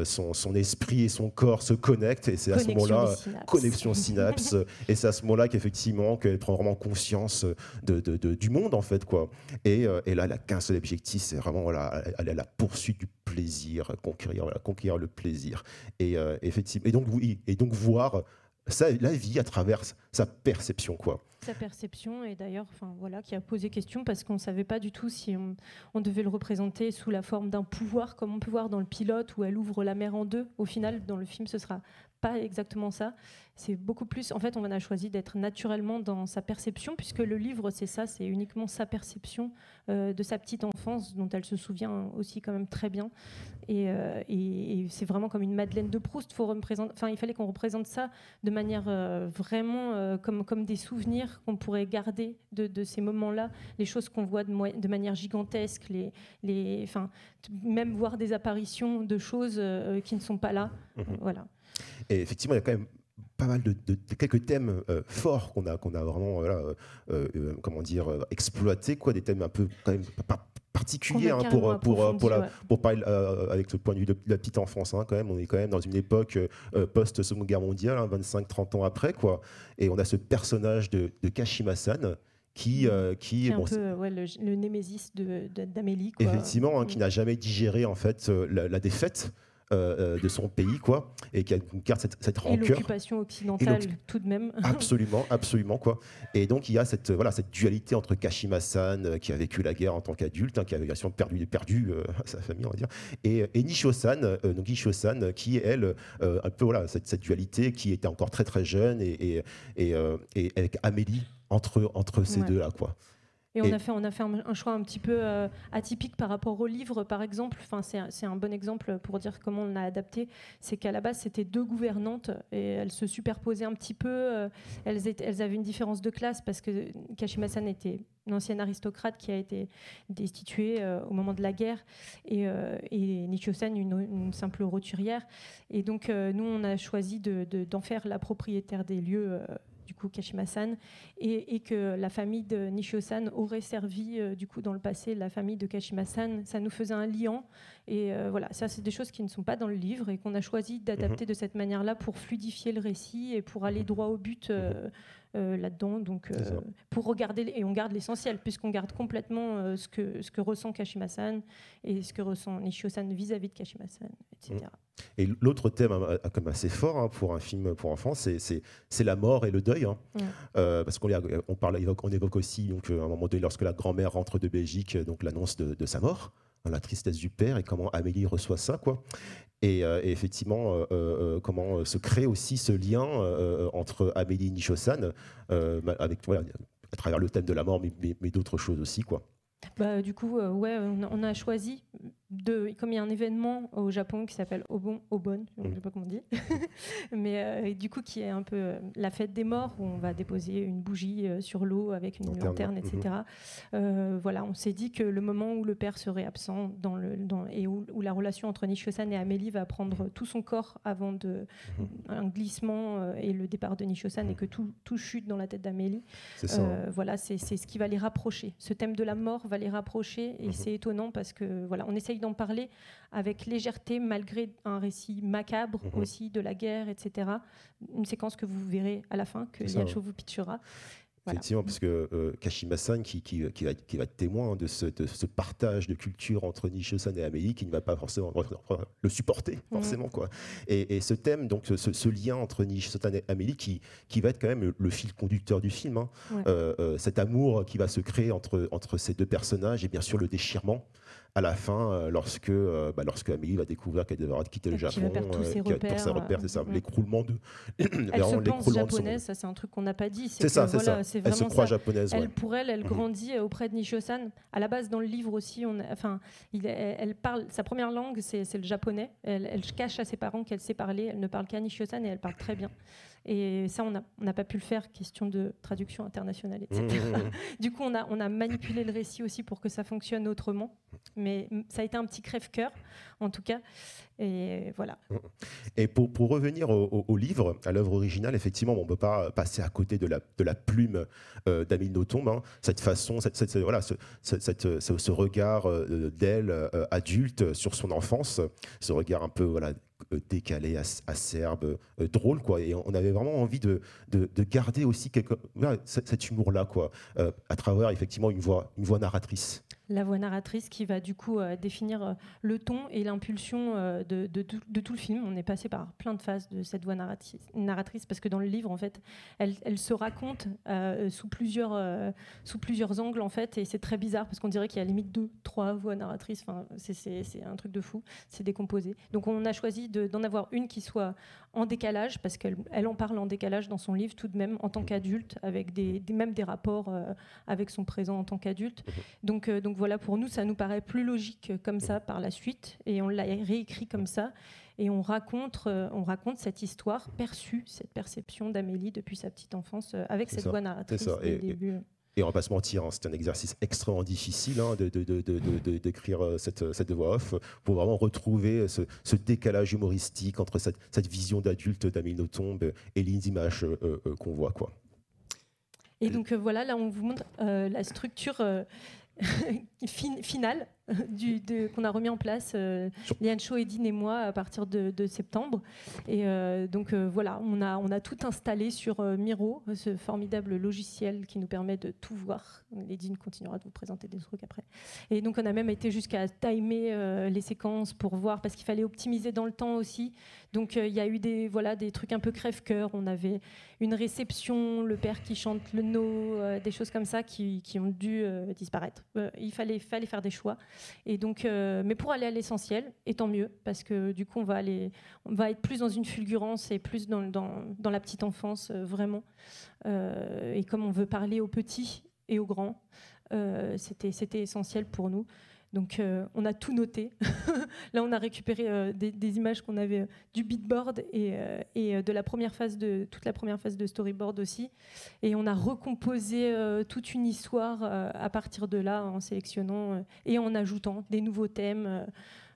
[SPEAKER 2] son esprit et son corps se connectent, et c'est à ce moment-là, connexion synapse, et c'est à ce moment-là qu'effectivement qu'elle prend vraiment conscience du monde en fait, quoi. Et là, elle a qu'un seul objectif, c'est vraiment voilà, aller à la poursuite du plaisir, conquérir le plaisir, et effectivement, et donc voir la vie à travers sa perception, quoi.
[SPEAKER 4] Sa perception, et d'ailleurs, voilà, qui a posé question parce qu'on ne savait pas du tout si on devait le représenter sous la forme d'un pouvoir, comme on peut voir dans le pilote où elle ouvre la mer en deux. Au final, dans le film, ce sera pas exactement ça. C'est beaucoup plus. En fait, on a choisi d'être naturellement dans sa perception, puisque le livre, c'est ça, c'est uniquement sa perception de sa petite enfance, dont elle se souvient aussi quand même très bien. Et c'est vraiment comme une Madeleine de Proust. Il fallait qu'on représente ça de manière vraiment comme des souvenirs qu'on pourrait garder de ces moments-là, les choses qu'on voit de manière gigantesque, même voir des apparitions de choses qui ne sont pas là. Voilà.
[SPEAKER 2] Et effectivement, il y a quand même pas mal de quelques thèmes forts qu'on a vraiment comment dire, exploité, quoi, des thèmes un peu quand même particuliers, hein, pour parler avec le point de vue de la petite enfance, hein, quand même. On est quand même dans une époque post-Seconde Guerre mondiale, hein, 25-30 ans après, quoi. Et on a ce personnage de Kashima-san qui
[SPEAKER 4] est un peu le némésis d'Amélie, quoi.
[SPEAKER 2] Effectivement, hein, qui n'a jamais digéré en fait la défaite de son pays, quoi, et qui garde cette rancœur.
[SPEAKER 4] Et l'occupation occidentale, tout de même.
[SPEAKER 2] Absolument, quoi. Et donc il y a cette dualité entre Kashima-san, qui a vécu la guerre en tant qu'adulte, hein, qui avait perdu sa famille, on va dire, et Nishio-san, donc Nishio-san, qui elle, un peu cette dualité, qui était encore très très jeune, et avec Amélie entre ces deux-là, quoi.
[SPEAKER 4] Et on a fait un choix un petit peu atypique par rapport au livre, par exemple. C'est un bon exemple pour dire comment on a adapté. C'est qu'à la base, c'était deux gouvernantes et elles se superposaient un petit peu. Elles avaient une différence de classe parce que Kashima-san était une ancienne aristocrate qui a été destituée au moment de la guerre, et Nishio-san une simple roturière. Et donc, nous, on a choisi d'en faire la propriétaire des lieux, du coup Kashima-san, et que la famille de Nishio-san aurait servi du coup dans le passé la famille de Kashima-san. Ça nous faisait un liant, et voilà, ça c'est des choses qui ne sont pas dans le livre et qu'on a choisi d'adapter de cette manière-là pour fluidifier le récit et pour aller droit au but là-dedans. Donc pour regarder, et on garde l'essentiel puisqu'on garde complètement ce que ressent Kashima-san et ce que ressent Nishio-san vis-à-vis de Kashima-san, etc.
[SPEAKER 2] Et l'autre thème comme assez fort, hein, pour un film pour enfants, c'est la mort et le deuil, hein. Parce qu'on évoque aussi donc, à un moment donné, lorsque la grand-mère rentre de Belgique, donc l'annonce de sa mort, hein, la tristesse du père, et comment Amélie reçoit ça, quoi. Et effectivement, comment se crée aussi ce lien entre Amélie et Nishio-san, avec, à travers le thème de la mort, mais d'autres choses aussi, quoi.
[SPEAKER 4] Du coup, on a choisi comme il y a un événement au Japon qui s'appelle Obon, je ne sais pas comment on dit, mais du coup qui est un peu la fête des morts, où on va déposer une bougie sur l'eau avec une lanterne, etc. Voilà, on s'est dit que le moment où le père serait absent et où la relation entre Nishio-san et Amélie va prendre tout son corps avant un glissement et le départ de Nishio-san, et que tout chute dans la tête d'Amélie. Voilà, c'est ce qui va les rapprocher. Ce thème de la mort va les rapprocher, et c'est étonnant parce que voilà, on essaye d'en parler avec légèreté malgré un récit macabre aussi de la guerre, etc. Une séquence que vous verrez à la fin, que Yacho vous pitchera. Voilà.
[SPEAKER 2] Effectivement, parce que Kashima-san qui va être témoin de ce partage de culture entre Nishio-san et Amélie, qui ne va pas forcément le supporter, forcément, quoi. Et ce thème, donc ce lien entre Nishio-san et Amélie, qui va être quand même le fil conducteur du film, hein. Cet amour qui va se créer entre ces deux personnages, et bien sûr le déchirement à la fin, lorsque Amélie va découvrir qu'elle devra quitter le Japon,
[SPEAKER 4] qu'elle va perdre tous ses repères,
[SPEAKER 2] c'est ça, l'écroulement de.
[SPEAKER 4] Elle se pense japonaise, ça c'est un truc qu'on n'a pas dit.
[SPEAKER 2] C'est ça. Elle se croit japonaise.
[SPEAKER 4] Elle grandit auprès de Nishio-san. À la base, dans le livre aussi, elle parle. Sa première langue, c'est le japonais. Elle cache à ses parents qu'elle sait parler. Elle ne parle qu'à Nishio-san, et elle parle très bien. Et ça, on n'a pas pu le faire, question de traduction internationale, etc. Du coup, on a manipulé le récit aussi pour que ça fonctionne autrement. mais ça a été un petit crève-cœur, en tout cas. Et voilà.
[SPEAKER 2] Et pour revenir au livre, à l'œuvre originale, effectivement, on ne peut pas passer à côté de la plume d'Amélie Nothomb. Hein. Cette façon, ce regard d'elle, adulte, sur son enfance, ce regard un peu décalé, acerbe, drôle, quoi. Et on avait vraiment envie de garder aussi cet humour-là, quoi, à travers effectivement une voix narratrice.
[SPEAKER 4] La voix narratrice qui va du coup définir le ton et l'impulsion de tout le film. On est passé par plein de phases de cette voix narratrice parce que dans le livre, en fait, elle se raconte sous plusieurs angles, en fait, et c'est très bizarre parce qu'on dirait qu'il y a limite 2-3 voix narratrices. Enfin, c'est un truc de fou, c'est décomposé. Donc on a choisi d'en avoir une qui soit en décalage parce qu'elle en parle en décalage dans son livre tout de même en tant qu'adulte, avec même des rapports avec son présent en tant qu'adulte. Donc voilà, pour nous, ça nous paraît plus logique comme ça par la suite, et on l'a réécrit comme ça, et on raconte cette histoire perçue, cette perception d'Amélie depuis sa petite enfance avec cette voix narratrice dès le début.
[SPEAKER 2] Et on va pas se mentir, hein, c'est un exercice extrêmement difficile d'écrire cette voix off pour vraiment retrouver ce décalage humoristique entre cette vision d'adulte d'Amélie Nothomb et les images qu'on voit, quoi.
[SPEAKER 4] Et donc voilà, là on vous montre la structure finale qu'on a remis en place, Liane Cho, Edine et moi, à partir de septembre. Et donc voilà, on a tout installé sur Miro, ce formidable logiciel qui nous permet de tout voir. Edine continuera de vous présenter des trucs après. Et donc on a même été jusqu'à timer les séquences pour voir, parce qu'il fallait optimiser dans le temps aussi. Donc il y a eu des trucs un peu crève-cœur. On avait une réception, le père qui chante le no, des choses comme ça qui ont dû disparaître. Il fallait faire des choix. Et donc, mais pour aller à l'essentiel, et tant mieux, parce que du coup, on va être plus dans une fulgurance et plus dans la petite enfance, vraiment. Et comme on veut parler aux petits et aux grands, c'était essentiel pour nous. Donc, on a tout noté. Là, on a récupéré des images qu'on avait du beatboard et de la première phase toute la première phase de storyboard aussi. Et on a recomposé toute une histoire à partir de là, en sélectionnant et en ajoutant des nouveaux thèmes.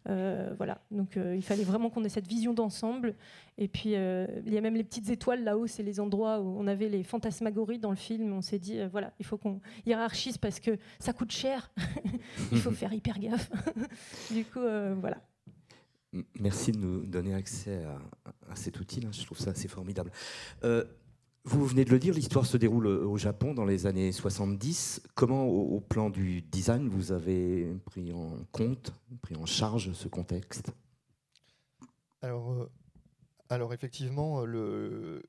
[SPEAKER 4] Voilà. Donc, il fallait vraiment qu'on ait cette vision d'ensemble. Et puis, il y a même les petites étoiles là-haut, c'est les endroits où on avait les fantasmagories dans le film. On s'est dit, voilà, il faut qu'on hiérarchise parce que ça coûte cher. Il faut faire hyper gaffe. Du coup, voilà.
[SPEAKER 1] Merci de nous donner accès à cet outil. Là. Je trouve ça assez formidable. Vous venez de le dire, l'histoire se déroule au Japon dans les années 70. Comment, au plan du design, vous avez pris en charge ce contexte ?
[SPEAKER 3] Alors effectivement,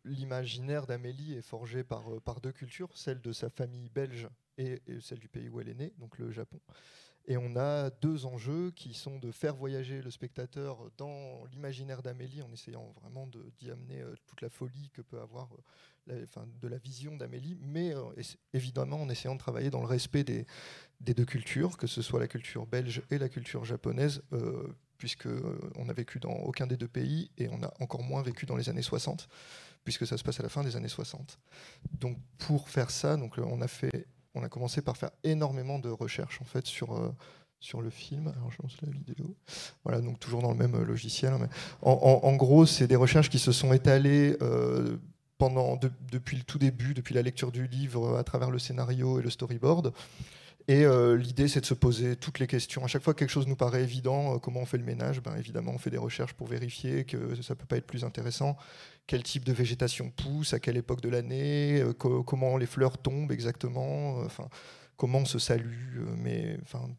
[SPEAKER 3] l'imaginaire d'Amélie est forgé par deux cultures, celle de sa famille belge et celle du pays où elle est née, donc le Japon. Et on a deux enjeux qui sont de faire voyager le spectateur dans l'imaginaire d'Amélie en essayant vraiment d'y amener toute la folie que peut avoir de la vision d'Amélie, mais évidemment en essayant de travailler dans le respect des deux cultures, que ce soit la culture belge et la culture japonaise, puisqu'on n'a vécu dans aucun des deux pays et on a encore moins vécu dans les années 60, puisque ça se passe à la fin des années 60. Donc pour faire ça, on a commencé par faire énormément de recherches en fait sur le film. Alors je lance la vidéo. Voilà, donc toujours dans le même logiciel. Mais en gros, c'est des recherches qui se sont étalées depuis le tout début, depuis la lecture du livre, à travers le scénario et le storyboard. Et l'idée, c'est de se poser toutes les questions. À chaque fois que quelque chose nous paraît évident, comment on fait le ménage, évidemment, on fait des recherches pour vérifier que ça ne peut pas être plus intéressant. Quel type de végétation pousse, à quelle époque de l'année, comment les fleurs tombent exactement, comment on se salue,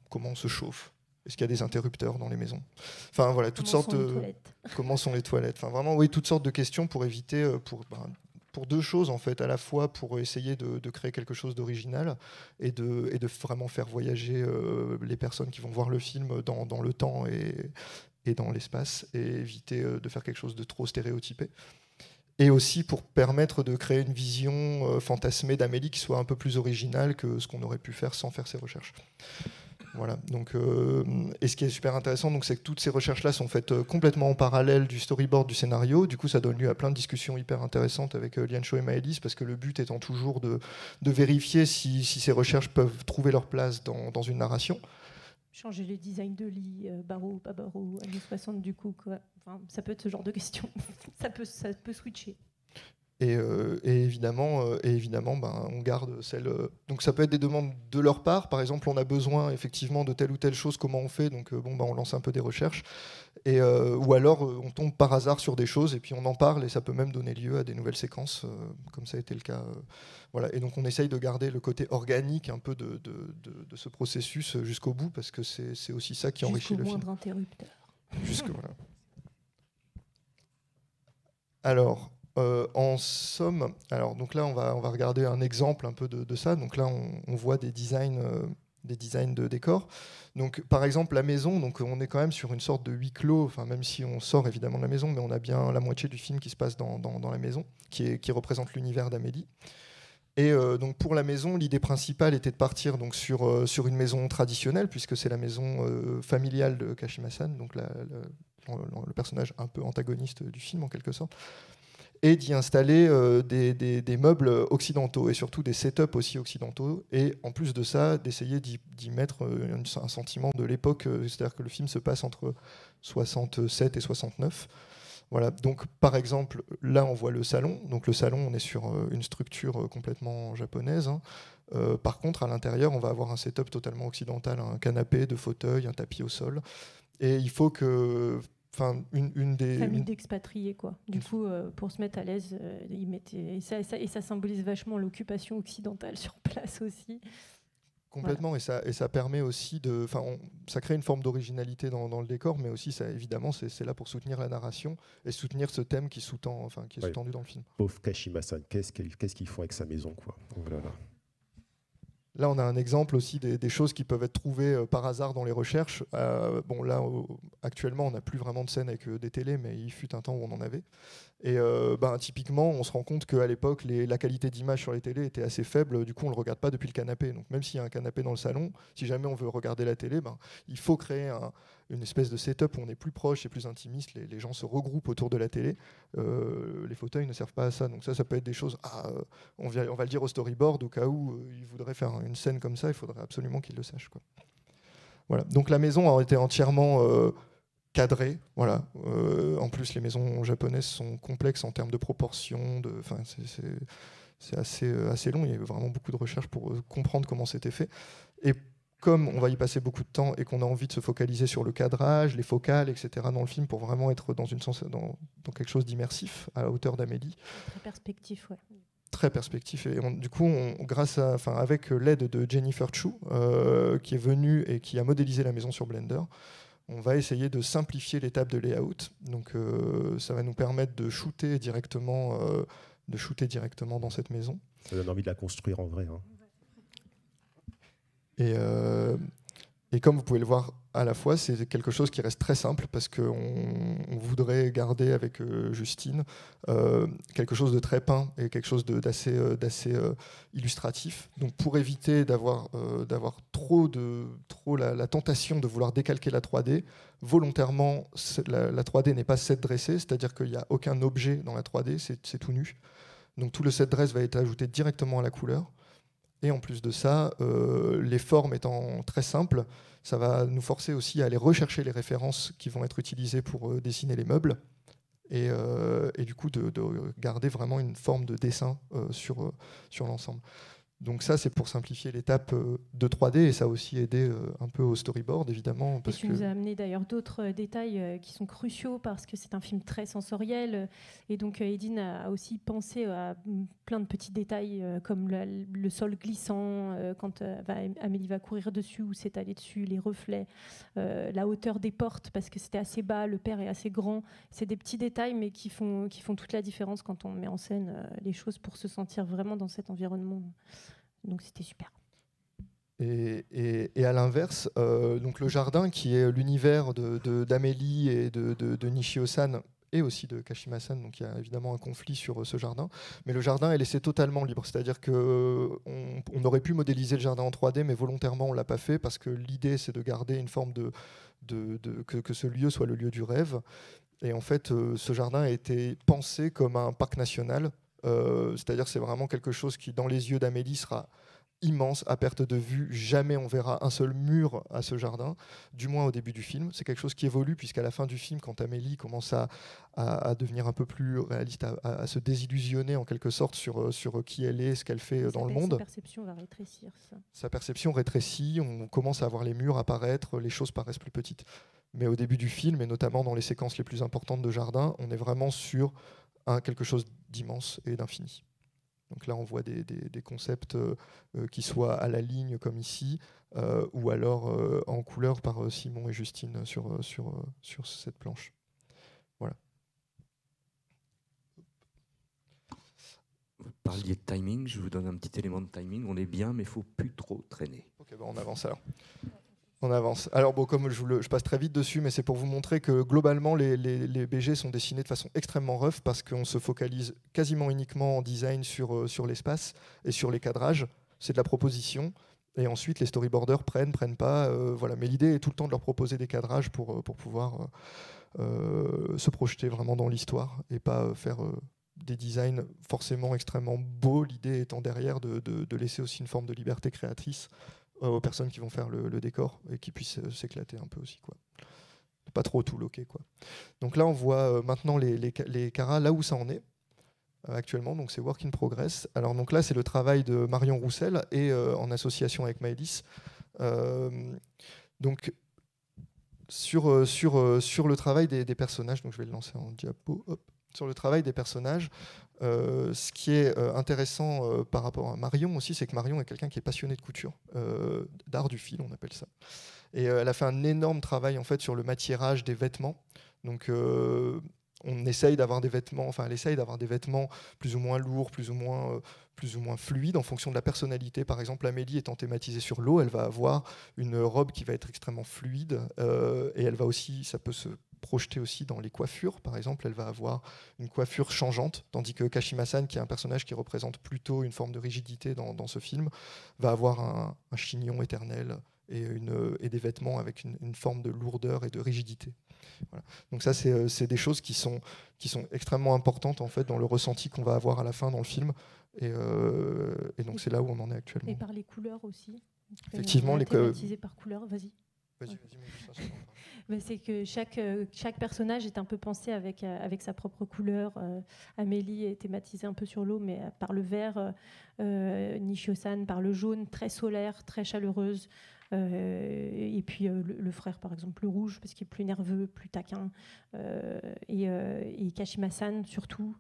[SPEAKER 3] comment on se chauffe. Est-ce qu'il y a des interrupteurs dans les maisons ? Enfin, voilà, toutes sortes de... Comment sont les toilettes ? Enfin, vraiment, oui, toutes sortes de questions pour éviter... pour deux choses, en fait, à la fois pour essayer de créer quelque chose d'original et de vraiment faire voyager les personnes qui vont voir le film dans le temps et dans l'espace, et éviter de faire quelque chose de trop stéréotypé. Et aussi pour permettre de créer une vision fantasmée d'Amélie qui soit un peu plus originale que ce qu'on aurait pu faire sans faire ces recherches. Voilà. Donc, et ce qui est super intéressant, c'est que toutes ces recherches-là sont faites complètement en parallèle du storyboard du scénario. Du coup, ça donne lieu à plein de discussions hyper intéressantes avec Liane Cho et Maëlys, parce que le but étant toujours de vérifier si ces recherches peuvent trouver leur place dans une narration.
[SPEAKER 4] Changer les designs de lit, barreaux, pas barreaux, années 60 du coup, quoi. Enfin, ça peut être ce genre de questions. ça peut switcher.
[SPEAKER 3] Et évidemment, ben, on garde celle. Donc ça peut être des demandes de leur part. Par exemple, on a besoin effectivement de telle ou telle chose. Comment on fait? Donc ben, on lance un peu des recherches. Ou alors on tombe par hasard sur des choses et puis on en parle et ça peut même donner lieu à des nouvelles séquences, comme ça a été le cas. Voilà. Et donc on essaye de garder le côté organique un peu de ce processus jusqu'au bout parce que c'est aussi ça qui enrichit le film.
[SPEAKER 4] Jusqu'au moindre interrupteur.
[SPEAKER 3] Voilà. Alors. En somme, alors donc là on va regarder un exemple un peu de ça. Donc là on voit des designs de décors. Donc par exemple la maison, donc on est quand même sur une sorte de huis clos. Enfin même si on sort évidemment de la maison, mais on a bien la moitié du film qui se passe dans la maison, qui représente l'univers d'Amélie. Et donc pour la maison, l'idée principale était de partir donc sur une maison traditionnelle puisque c'est la maison familiale de Kashima-san, donc le personnage un peu antagoniste du film en quelque sorte. Et d'y installer des meubles occidentaux et surtout des setups aussi occidentaux. Et en plus de ça, d'essayer d'y mettre un sentiment de l'époque, c'est-à-dire que le film se passe entre 67 et 69. Voilà. Donc, par exemple, là, on voit le salon. Donc, le salon, on est sur une structure complètement japonaise. Hein. Par contre, à l'intérieur, on va avoir un setup totalement occidental, un canapé, deux fauteuils, un tapis au sol. Et il faut que... Enfin,
[SPEAKER 4] famille d'expatriés, quoi. Du coup, pour se mettre à l'aise, ils mettaient... et ça symbolise vachement l'occupation occidentale sur place aussi.
[SPEAKER 3] Complètement, voilà. et ça permet aussi de... Enfin, ça crée une forme d'originalité dans le décor, mais aussi, ça, évidemment, c'est là pour soutenir la narration et soutenir ce thème qui est sous-tendu dans le film.
[SPEAKER 2] Pauvre Kashima-san, qu'est-ce qu'ils font avec sa maison, quoi. Oh là là.
[SPEAKER 3] Là, on a un exemple aussi des choses qui peuvent être trouvées par hasard dans les recherches. Bon, là, actuellement, on n'a plus vraiment de scènes avec des télés, mais il fut un temps où on en avait. Et typiquement, on se rend compte qu'à l'époque, la qualité d'image sur les télés était assez faible. Du coup, on ne le regarde pas depuis le canapé. Donc, même s'il y a un canapé dans le salon, si jamais on veut regarder la télé, il faut créer une espèce de setup où on est plus proche et plus intimiste. Les gens se regroupent autour de la télé. Les fauteuils ne servent pas à ça. Donc ça peut être des choses... on va le dire au storyboard, au cas où il voudrait faire une scène comme ça, il faudrait absolument qu'il le sache, quoi. Voilà. Donc la maison a été entièrement... cadré, voilà. En plus, les maisons japonaises sont complexes en termes de proportions. C'est assez long. Il y a eu vraiment beaucoup de recherches pour comprendre comment c'était fait. Et comme on va y passer beaucoup de temps et qu'on a envie de se focaliser sur le cadrage, les focales, etc. dans le film pour vraiment être dans quelque chose d'immersif à la hauteur d'Amélie.
[SPEAKER 4] Très perspectif, ouais.
[SPEAKER 3] Très perspectif. Et du coup, avec l'aide de Jennifer Chu, qui est venue et qui a modélisé la maison sur Blender, on va essayer de simplifier l'étape de layout. Donc, ça va nous permettre de shooter directement dans cette maison.
[SPEAKER 2] Ça donne envie de la construire en vrai. Hein.
[SPEAKER 3] Et comme vous pouvez le voir à la fois, c'est quelque chose qui reste très simple parce qu'on voudrait garder avec Justine quelque chose de très peint et quelque chose d'assez illustratif. Donc pour éviter d'avoir trop la tentation de vouloir décalquer la 3D, volontairement la 3D n'est pas set dressée, c'est-à-dire qu'il n'y a aucun objet dans la 3D, c'est tout nu. Donc tout le set dress va être ajouté directement à la couleur. Et en plus de ça, les formes étant très simples, ça va nous forcer aussi à aller rechercher les références qui vont être utilisées pour dessiner les meubles et du coup de garder vraiment une forme de dessin sur l'ensemble. Donc ça, c'est pour simplifier l'étape de 3D et ça a aussi aidé un peu au storyboard, évidemment.
[SPEAKER 4] Parce que nous a amené d'ailleurs d'autres détails qui sont cruciaux parce que c'est un film très sensoriel. Et donc Edine a aussi pensé à plein de petits détails comme le sol glissant, quand Amélie va courir dessus ou s'étaler dessus, les reflets, la hauteur des portes parce que c'était assez bas, le père est assez grand. C'est des petits détails mais qui font toute la différence quand on met en scène les choses pour se sentir vraiment dans cet environnement. Donc c'était super.
[SPEAKER 3] Et à l'inverse, donc le jardin qui est l'univers d'Amélie et de Nishio-san et aussi de Kashima-san, donc il y a évidemment un conflit sur ce jardin, mais le jardin est laissé totalement libre, c'est-à-dire qu'on aurait pu modéliser le jardin en 3D, mais volontairement on ne l'a pas fait parce que l'idée c'est de garder une forme que ce lieu soit le lieu du rêve. Et en fait, ce jardin a été pensé comme un parc national. C'est-à-dire c'est vraiment quelque chose qui, dans les yeux d'Amélie, sera immense à perte de vue. Jamais on verra un seul mur à ce jardin, du moins au début du film. C'est quelque chose qui évolue, puisqu'à la fin du film, quand Amélie commence à devenir un peu plus réaliste, à se désillusionner en quelque sorte sur qui elle est, ce qu'elle fait dans le monde.
[SPEAKER 4] Sa perception va rétrécir.
[SPEAKER 3] Sa perception rétrécit, on commence à voir les murs apparaître, les choses paraissent plus petites. Mais au début du film, et notamment dans les séquences les plus importantes de jardin, on est vraiment sur quelque chose d'immense et d'infini. Donc là, on voit des concepts qui soient à la ligne comme ici, ou alors en couleur par Simon et Justine sur cette planche. Voilà.
[SPEAKER 1] Vous parliez de timing, je vous donne un petit élément de timing. On est bien, mais il ne faut plus trop traîner.
[SPEAKER 3] Ok, on avance alors. On avance. Alors bon, comme je passe très vite dessus, mais c'est pour vous montrer que globalement, les BG sont dessinés de façon extrêmement rough parce qu'on se focalise quasiment uniquement en design sur l'espace et sur les cadrages. C'est de la proposition. Et ensuite, les storyboarders prennent pas. Voilà. Mais l'idée est tout le temps de leur proposer des cadrages pour pouvoir se projeter vraiment dans l'histoire et pas faire des designs forcément extrêmement beaux. L'idée étant derrière de laisser aussi une forme de liberté créatrice aux personnes qui vont faire le décor et qui puissent s'éclater un peu aussi, quoi. Pas trop tout loquer, quoi. Donc là, on voit maintenant les caras là où ça en est actuellement. Donc c'est work in progress. Alors donc là, c'est le travail de Marion Roussel et en association avec Maëlys. Donc sur le travail des personnages. Donc je vais le lancer en diapo. Hop. Sur le travail des personnages, ce qui est intéressant par rapport à Marion aussi, c'est que Marion est quelqu'un qui est passionné de couture, d'art du fil, on appelle ça. Et elle a fait un énorme travail en fait sur le matiérage des vêtements. Donc on essaye d'avoir des vêtements, enfin elle essaye d'avoir des vêtements plus ou moins lourds, plus ou moins fluides en fonction de la personnalité. Par exemple, Amélie étant thématisée sur l'eau, elle va avoir une robe qui va être extrêmement fluide et elle va aussi, ça peut se projeter aussi dans les coiffures. Par exemple, elle va avoir une coiffure changeante, tandis que Kashima-san, qui est un personnage qui représente plutôt une forme de rigidité dans ce film, va avoir un chignon éternel et des vêtements avec une forme de lourdeur et de rigidité. Voilà. Donc ça, c'est des choses qui sont extrêmement importantes en fait dans le ressenti qu'on va avoir à la fin dans le film. Et donc c'est là où on en est actuellement.
[SPEAKER 4] Et par les couleurs aussi.
[SPEAKER 3] Effectivement, les
[SPEAKER 4] thématisé par couleur. Vas-y.
[SPEAKER 3] Vas-y,
[SPEAKER 4] mais c'est que chaque personnage est un peu pensé avec sa propre couleur. Amélie est thématisée un peu sur l'eau, mais par le vert. Nishio-san par le jaune, très solaire, très chaleureuse. Et puis le frère, par exemple, le rouge, parce qu'il est plus nerveux, plus taquin. Et Kashima-san, surtout,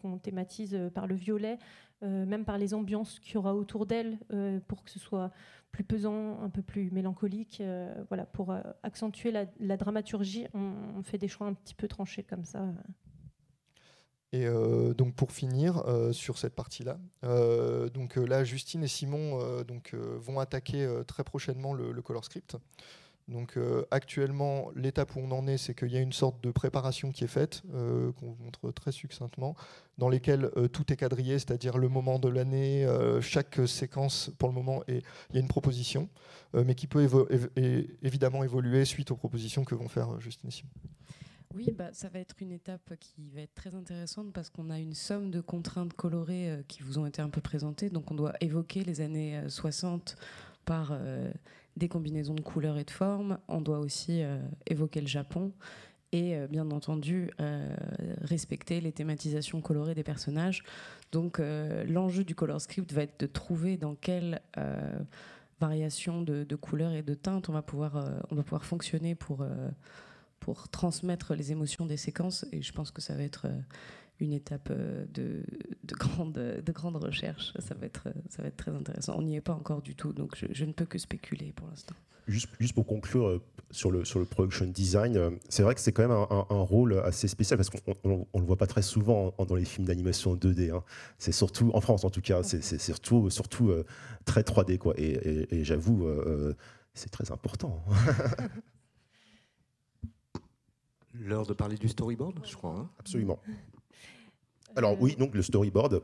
[SPEAKER 4] qu'on thématise par le violet, même par les ambiances qu'il y aura autour d'elle, pour que ce soit plus pesant, un peu plus mélancolique. Voilà, pour accentuer la dramaturgie, on fait des choix un petit peu tranchés comme ça.
[SPEAKER 3] Et donc pour finir sur cette partie-là, là Justine et Simon vont attaquer très prochainement le color script. Donc actuellement, l'étape où on en est, c'est qu'il y a une sorte de préparation qui est faite, qu'on vous montre très succinctement, dans lesquelles tout est quadrillé, c'est-à-dire le moment de l'année, chaque séquence pour le moment, il y a une proposition, mais qui peut évidemment évoluer suite aux propositions que vont faire Justine et Simon.
[SPEAKER 9] Oui, ça va être une étape qui va être très intéressante parce qu'on a une somme de contraintes colorées qui vous ont été un peu présentées. Donc on doit évoquer les années 60 par des combinaisons de couleurs et de formes. On doit aussi évoquer le Japon et bien entendu respecter les thématisations colorées des personnages. Donc l'enjeu du color script va être de trouver dans quelle variation de couleurs et de teintes on va pouvoir fonctionner pour transmettre les émotions des séquences, et je pense que ça va être une étape de grande recherche. Ça va être très intéressant. On n'y est pas encore du tout, donc je ne peux que spéculer pour l'instant.
[SPEAKER 2] Juste pour conclure sur le production design, c'est vrai que c'est quand même un rôle assez spécial parce qu'on ne le voit pas très souvent dans les films d'animation 2D. Hein. C'est surtout, en France en tout cas, c'est surtout très 3D, quoi. Et j'avoue, c'est très important.
[SPEAKER 1] L'heure de parler du storyboard, je crois. Hein.
[SPEAKER 2] Absolument. Alors oui, donc le storyboard,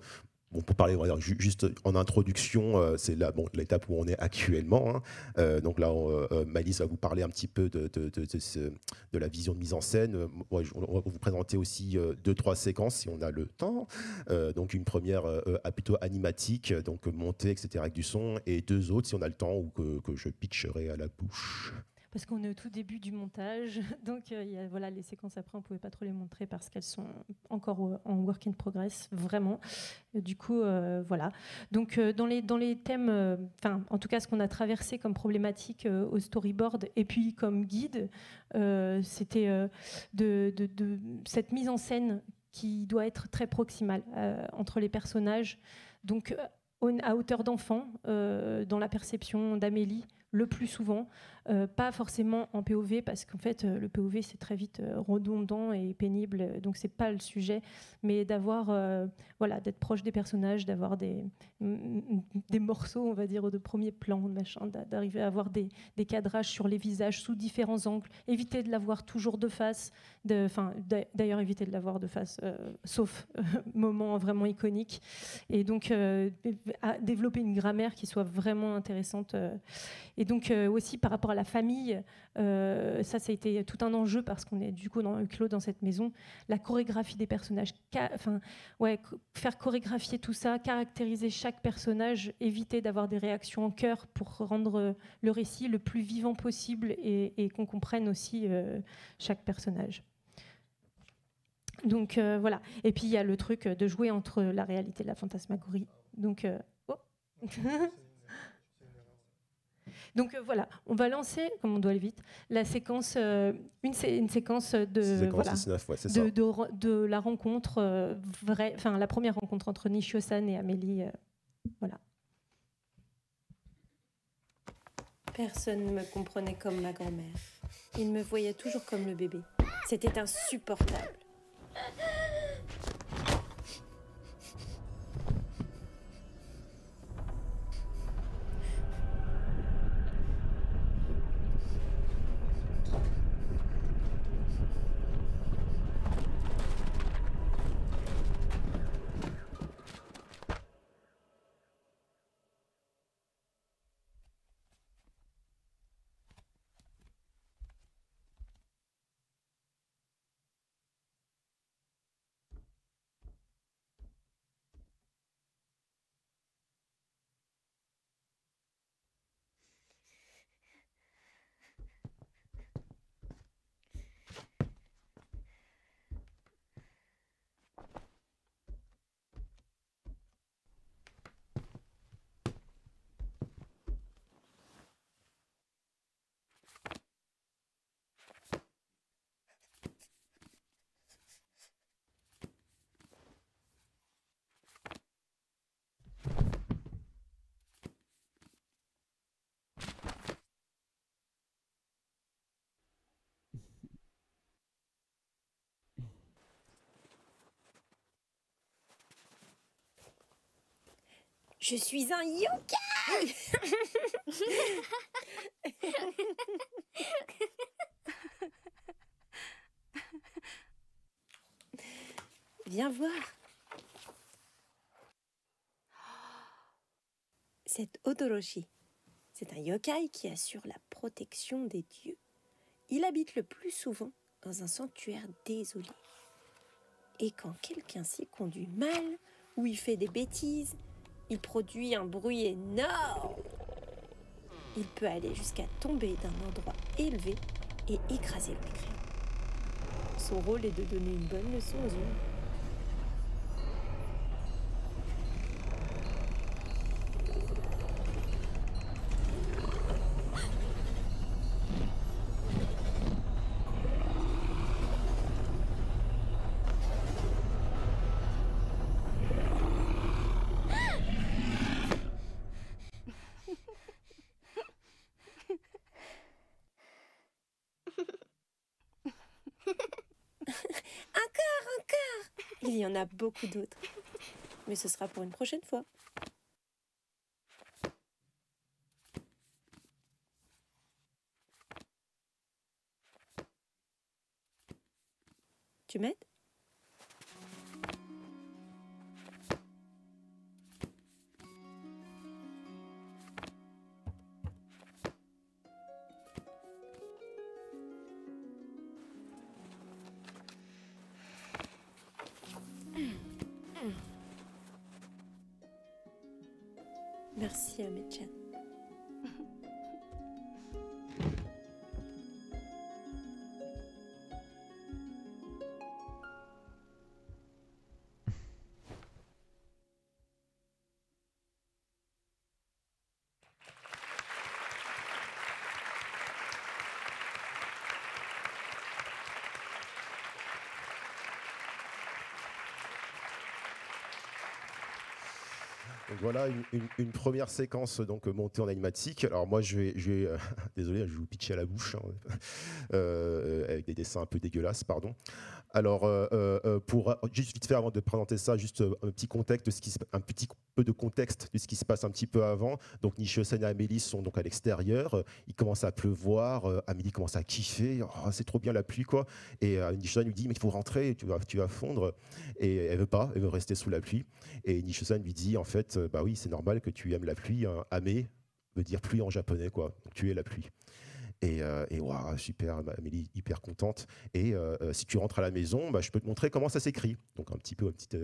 [SPEAKER 2] bon, pour parler, on va dire, juste en introduction, c'est l'étape où on est actuellement. Hein. Donc là, Malice va vous parler un petit peu de la vision de mise en scène. On va vous présenter aussi 2-3 séquences si on a le temps. Donc une première plutôt animatique, donc montée, etc. avec du son, et 2 autres si on a le temps ou que je pitcherai à la bouche.
[SPEAKER 4] Parce qu'on est au tout début du montage, donc voilà, les séquences après, on ne pouvait pas trop les montrer parce qu'elles sont encore en work in progress, vraiment. Du coup, voilà. Donc, dans les thèmes, en tout cas, ce qu'on a traversé comme problématique au storyboard et puis comme guide, c'était de cette mise en scène qui doit être très proximale entre les personnages. Donc, à hauteur d'enfant, dans la perception d'Amélie, le plus souvent, pas forcément en POV, parce qu'en fait, le POV, c'est très vite redondant et pénible, donc c'est pas le sujet, mais d'avoir, voilà, d'être proche des personnages, d'avoir des morceaux, on va dire, de premier plan, machin, d'arriver à avoir des cadrages sur les visages sous différents angles, éviter de l'avoir toujours de face, d'ailleurs éviter de l'avoir de face, sauf moment vraiment iconique, et donc développer une grammaire qui soit vraiment intéressante. Et donc aussi par rapport à la famille, ça a été tout un enjeu parce qu'on est du coup clos dans cette maison. La chorégraphie des personnages, faire chorégraphier tout ça, caractériser chaque personnage, éviter d'avoir des réactions en chœur pour rendre le récit le plus vivant possible et qu'on comprenne aussi chaque personnage. Donc voilà. Et puis il y a le truc de jouer entre la réalité et la fantasmagorie. Donc Donc voilà, on va lancer, comme on doit aller vite, la séquence, une séquence de la rencontre la première rencontre entre Nishio-san et Amélie. Voilà.
[SPEAKER 10] Personne ne me comprenait comme ma grand-mère. Il me voyait toujours comme le bébé. C'était insupportable. Je suis un yokai. Viens voir. C'est Odoroshi. C'est un yokai qui assure la protection des dieux. Il habite le plus souvent dans un sanctuaire désolé. Et quand quelqu'un s'y conduit mal ou il fait des bêtises, il produit un bruit énorme. Il peut aller jusqu'à tomber d'un endroit élevé et écraser le mécréant. Son rôle est de donner une bonne leçon aux humains. Il y en a beaucoup d'autres. Mais ce sera pour une prochaine fois. Tu m'aides ? Merci Ahmed-chan.
[SPEAKER 2] Donc voilà une première séquence donc montée en animatique. Alors moi je vais désolé, je vais vous pitcher à la bouche hein, avec des dessins un peu dégueulasses, pardon. Alors pour juste vite fait avant de présenter ça, juste un petit contexte de un petit peu de contexte de ce qui se passe un petit peu avant. Donc Nishio-san et Amélie sont donc à l'extérieur. Il commence à pleuvoir. Amélie commence à kiffer. Oh, c'est trop bien la pluie quoi. Et Nishio-san lui dit mais il faut rentrer, tu vas fondre. Et elle veut pas, elle veut rester sous la pluie. Et Nishio-san lui dit en fait bah oui c'est normal que tu aimes la pluie. Hein. Ame veut dire pluie en japonais quoi. Donc tu es la pluie. Et wow, super, Amélie hyper contente. Et si tu rentres à la maison, bah, je peux te montrer comment ça s'écrit. Donc un petit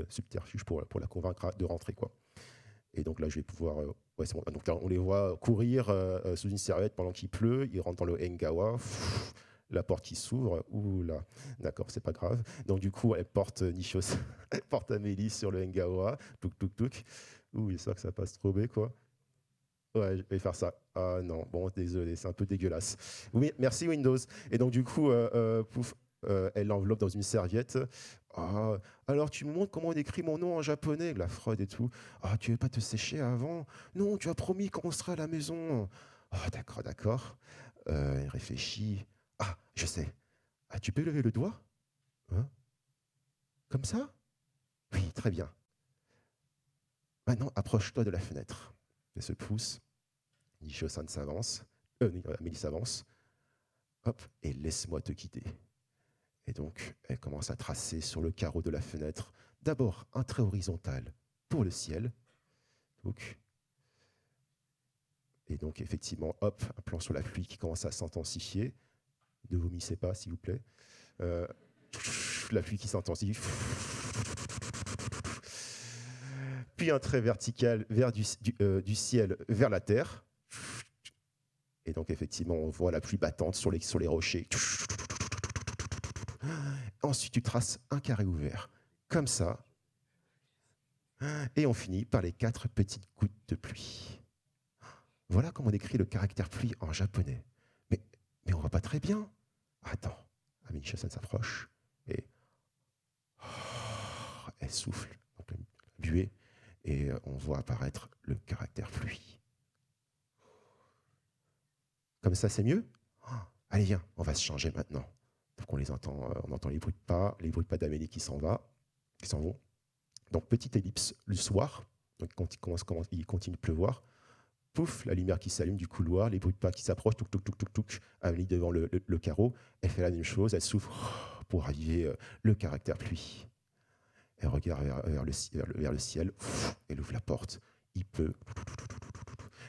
[SPEAKER 2] subterfuge pour la convaincre de rentrer quoi. Et donc là je vais pouvoir ouais, c'est bon. Donc là on les voit courir sous une serviette pendant qu'il pleut. Ils rentrent dans le Engawa. La porte qui s'ouvre. Ouh là, d'accord, c'est pas grave. Donc du coup elle porte Nishio, elle porte Amélie sur le Engawa. Touk touk touk. Ouh, j'espère que ça passe trop bien quoi. Ouais, je vais faire ça. Ah non, bon, désolé, c'est un peu dégueulasse. Oui, merci Windows. Et donc du coup, pouf, elle l'enveloppe dans une serviette. Ah, alors tu me montres comment on écrit mon nom en japonais, la fraude et tout. Ah, tu veux pas te sécher avant? Non, tu as promis quand on sera à la maison. Ah, d'accord, d'accord. Il réfléchit. Ah, je sais. Ah, tu peux lever le doigt? Hein? Comme ça? Oui, très bien. Maintenant, approche-toi de la fenêtre. Elle se pousse. Nishio-san s'avance. Amélie s'avance. Hop, et laisse-moi te quitter. Et donc, elle commence à tracer sur le carreau de la fenêtre, d'abord un trait horizontal pour le ciel. Et donc, effectivement, hop, un plan sur la pluie qui commence à s'intensifier. Ne vomissez pas, s'il vous plaît. La pluie qui s'intensifie. Puis un trait vertical du ciel vers la terre. Et donc, effectivement, on voit la pluie battante sur les rochers. Ensuite, tu traces un carré ouvert, comme ça. Et on finit par les 4 petites gouttes de pluie. Voilà comment on écrit le caractère pluie en japonais. Mais on voit pas très bien. Attends, Amélie-san s'approche et elle souffle, donc la buée, et on voit apparaître le caractère pluie. Comme ça, c'est mieux? Allez, viens, on va se changer maintenant. Donc on entend les bruits de pas d'Amélie qui s'en vont. Donc petite ellipse le soir, donc quand il continue de pleuvoir, pouf, la lumière qui s'allume du couloir, les bruits de pas qui s'approchent, touk touk touk touk touk, Amélie devant le carreau, elle fait la même chose, elle souffle pour raviver le caractère pluie. Elle regarde vers le ciel, elle ouvre la porte, il pleut,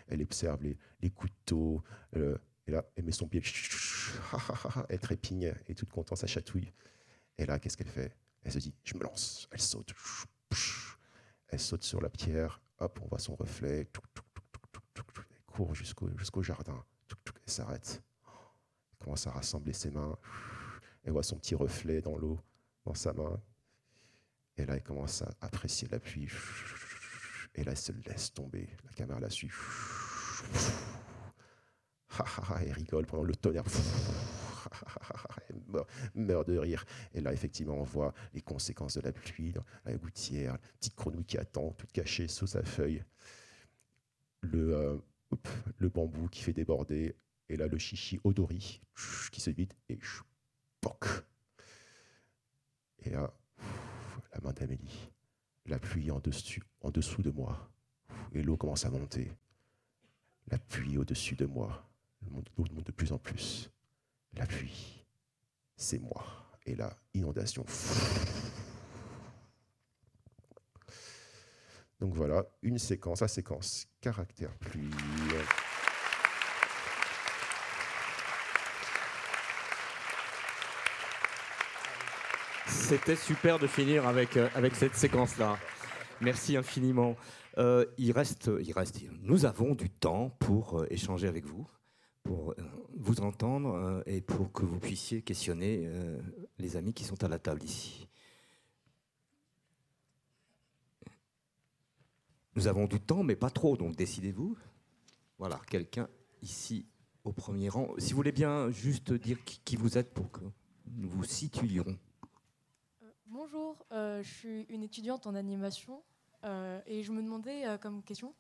[SPEAKER 2] elle observe les couteaux, et là, elle met son pied, elle trépigne, et toute contente, ça chatouille. Et là, qu'est-ce qu'elle fait? Elle se dit, je me lance, elle saute. Elle saute sur la pierre, hop, on voit son reflet, elle court jusqu'au jardin, elle s'arrête. Elle commence à rassembler ses mains, elle voit son petit reflet dans l'eau, dans sa main. Et là, elle commence à apprécier la pluie. Et là, elle se laisse tomber, la caméra la suit. Elle rigole pendant le tonnerre. Elle meurt de rire. Et là, effectivement, on voit les conséquences de la pluie dans la gouttière, la petite grenouille qui attend, toute cachée sous sa feuille. Le bambou qui fait déborder. Et là, le chichi odori qui se vide et poc. Et là, la main d'Amélie. La pluie en dessous de moi. Et l'eau commence à monter. La pluie au-dessus de moi. L'eau monte de plus en plus. La pluie, c'est moi. Et la inondation. Donc voilà, la séquence caractère pluie.
[SPEAKER 1] C'était super de finir avec cette séquence-là. Merci infiniment. Nous avons du temps pour échanger avec vous, pour vous entendre et pour que vous puissiez questionner les amis qui sont à la table ici. Nous avons du temps, mais pas trop, donc décidez-vous. Voilà, quelqu'un ici au premier rang. Si vous voulez bien juste dire qui vous êtes pour que nous vous situions.
[SPEAKER 11] Bonjour, je suis une étudiante en animation et je me demandais comme question,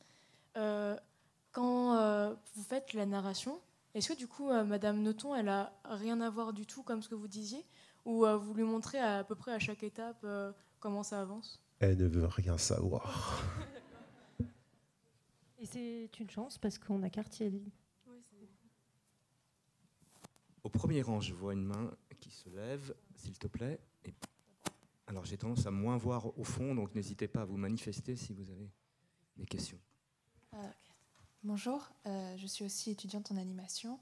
[SPEAKER 11] quand vous faites la narration, est-ce que du coup Madame Nothomb, elle a rien à voir du tout comme ce que vous disiez, ou vous lui montrez à peu près à chaque étape comment ça avance?
[SPEAKER 2] Elle ne veut rien savoir.
[SPEAKER 4] Et c'est une chance parce qu'on a quartier libre.
[SPEAKER 1] Au premier rang, je vois une main qui se lève, s'il te plaît. Et... Alors j'ai tendance à moins voir au fond, donc n'hésitez pas à vous manifester si vous avez des questions.
[SPEAKER 12] Bonjour, je suis aussi étudiante en animation.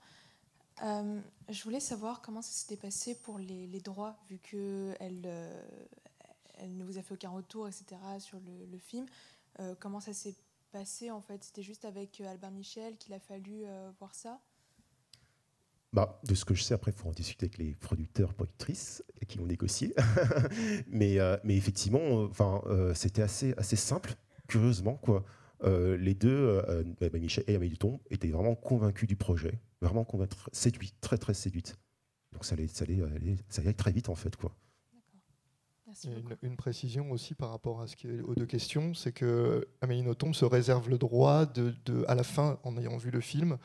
[SPEAKER 12] Je voulais savoir comment ça s'était passé pour les droits, vu qu'elle ne vous a fait aucun retour, etc., sur le film. Comment ça s'est passé, en fait? C'était juste avec Albert Michel qu'il a fallu voir ça?
[SPEAKER 2] De ce que je sais, après, il faut en discuter avec les producteurs, productrices qui ont négocié. mais effectivement, c'était assez simple, curieusement, quoi. Les deux, Michel et Amélie Nothomb, étaient vraiment convaincus du projet, vraiment séduits, très très séduites. Donc ça allait très vite, en fait, quoi.
[SPEAKER 3] Une précision aussi par rapport aux deux questions, c'est que Amélie Nothomb se réserve le droit à la fin, en ayant vu le film,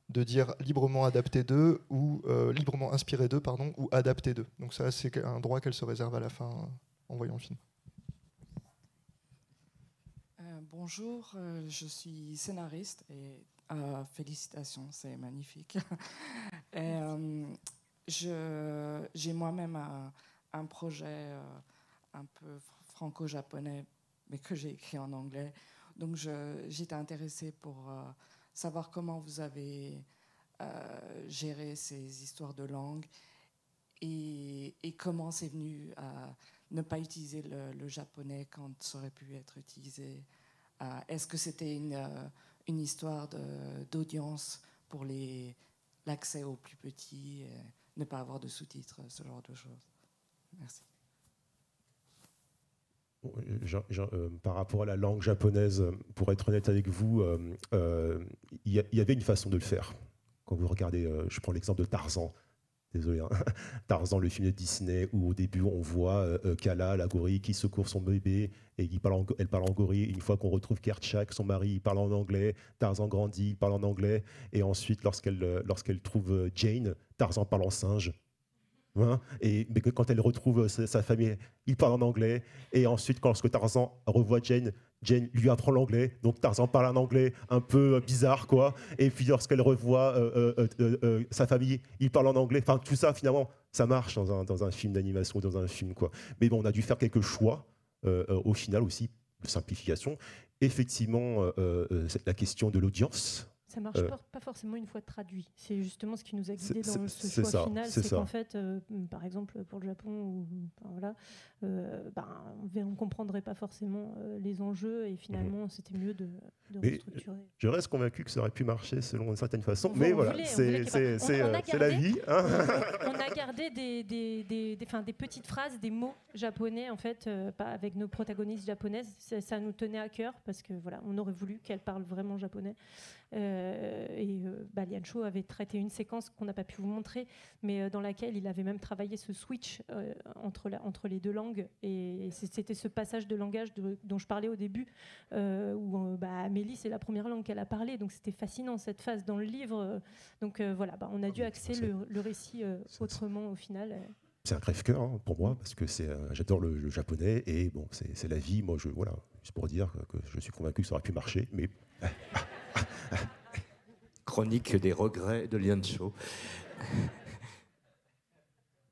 [SPEAKER 3] de dire librement adapté d'eux ou librement inspiré d'eux, pardon, ou adapté d'eux. Donc ça, c'est un droit qu'elle se réserve à la fin en voyant le film.
[SPEAKER 13] Bonjour, je suis scénariste et félicitations, c'est magnifique. Et j'ai moi-même un projet un peu franco-japonais, mais que j'ai écrit en anglais. Donc j'étais intéressée pour savoir comment vous avez géré ces histoires de langue et comment c'est venu à ne pas utiliser le japonais quand ça aurait pu être utilisé. Est-ce que c'était une histoire d'audience pour l'accès aux plus petits, ne pas avoir de sous-titres, ce genre de choses? Merci.
[SPEAKER 2] Par rapport à la langue japonaise, pour être honnête avec vous, il y avait une façon de le faire. Quand vous regardez, je prends l'exemple de Tarzan. Désolé, hein. Tarzan, le film de Disney, où au début on voit Kala, la gorille, qui secourt son bébé et elle parle en gorille. Une fois qu'on retrouve Kerchak, son mari, il parle en anglais. Tarzan grandit, il parle en anglais. Et ensuite, lorsqu'elle trouve Jane, Tarzan parle en singe. Hein, mais quand elle retrouve sa famille, il parle en anglais. Et ensuite, lorsque Tarzan revoit Jane, Jane lui apprend l'anglais. Donc Tarzan parle un anglais un peu bizarre, quoi. Et puis lorsqu'elle revoit sa famille, il parle en anglais. Enfin, tout ça, finalement, ça marche dans un film d'animation, dans un film, quoi. Mais bon, on a dû faire quelques choix, au final aussi, de simplification. Effectivement, la question de l'audience.
[SPEAKER 4] Ça marche pas forcément une fois traduit. C'est justement ce qui nous a guidés dans ce choix final. C'est qu'en fait, par exemple, pour le Japon, on ne comprendrait pas forcément les enjeux et finalement, c'était mieux de restructurer.
[SPEAKER 2] Je reste convaincu que ça aurait pu marcher selon une certaine façon. Mais voilà, c'est la vie. Hein.
[SPEAKER 4] On a gardé des petites phrases, des mots japonais, en fait, avec nos protagonistes japonaises. Ça nous tenait à cœur parce que voilà, on aurait voulu qu'elles parlent vraiment japonais. Lian Cho avait traité une séquence qu'on n'a pas pu vous montrer, mais dans laquelle il avait même travaillé ce switch entre les deux langues. Et c'était ce passage de langage dont je parlais au début, où Amélie, c'est la première langue qu'elle a parlé. Donc c'était fascinant, cette phase dans le livre. Donc on a dû axer le récit autrement au final.
[SPEAKER 2] C'est un crève-cœur, hein, pour moi, parce que j'adore le japonais et bon, c'est la vie. Moi, voilà, juste pour dire que je suis convaincu que ça aurait pu marcher, mais...
[SPEAKER 1] Chronique des regrets de Lian Cho.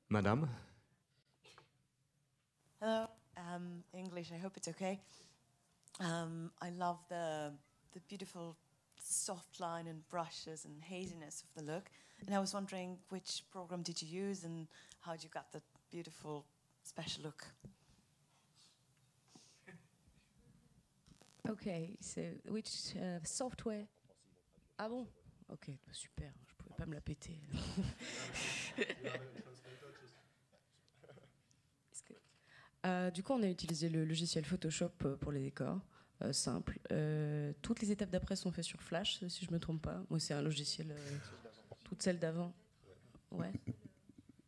[SPEAKER 1] Madame?
[SPEAKER 14] Hello, English, I hope it's okay. I love the beautiful soft line and brushes and haziness of the look. And I was wondering which program did you use and how you got that beautiful special look?
[SPEAKER 9] Okay, so which software? Ah bon? Ok, super, je pouvais pas me la péter. Du coup, on a utilisé le logiciel Photoshop pour les décors, simple. Toutes les étapes d'après sont faites sur Flash, si je me trompe pas. Moi, c'est un logiciel, toutes celles d'avant. Ouais.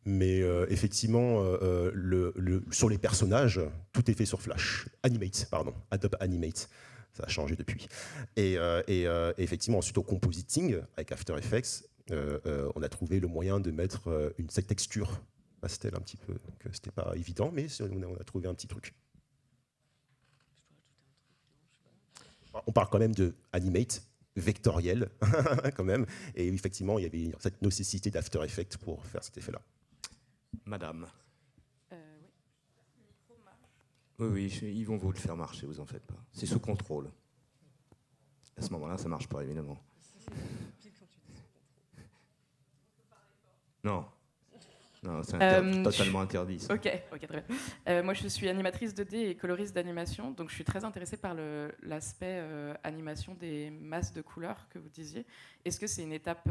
[SPEAKER 2] Mais effectivement, sur les personnages, tout est fait sur Flash. Animate, pardon. Adobe Animate. Ça a changé depuis. Et effectivement, ensuite au compositing, avec After Effects, on a trouvé le moyen de mettre cette texture pastel un petit peu. Donc c'était pas évident, mais on a trouvé un petit truc. On parle quand même de Animate vectoriel, quand même. Et effectivement, il y avait cette nécessité d'After Effects pour faire cet effet-là.
[SPEAKER 1] Madame. Oui, ils vont vous le faire marcher, vous en faites pas. C'est sous contrôle. À ce moment-là, ça marche pas, évidemment. Non. Non, c'est totalement interdit. Ça.
[SPEAKER 15] Ok, très bien. Moi, je suis animatrice 2D et coloriste d'animation, donc je suis très intéressée par l'aspect animation des masses de couleurs que vous disiez. Est-ce que c'est une étape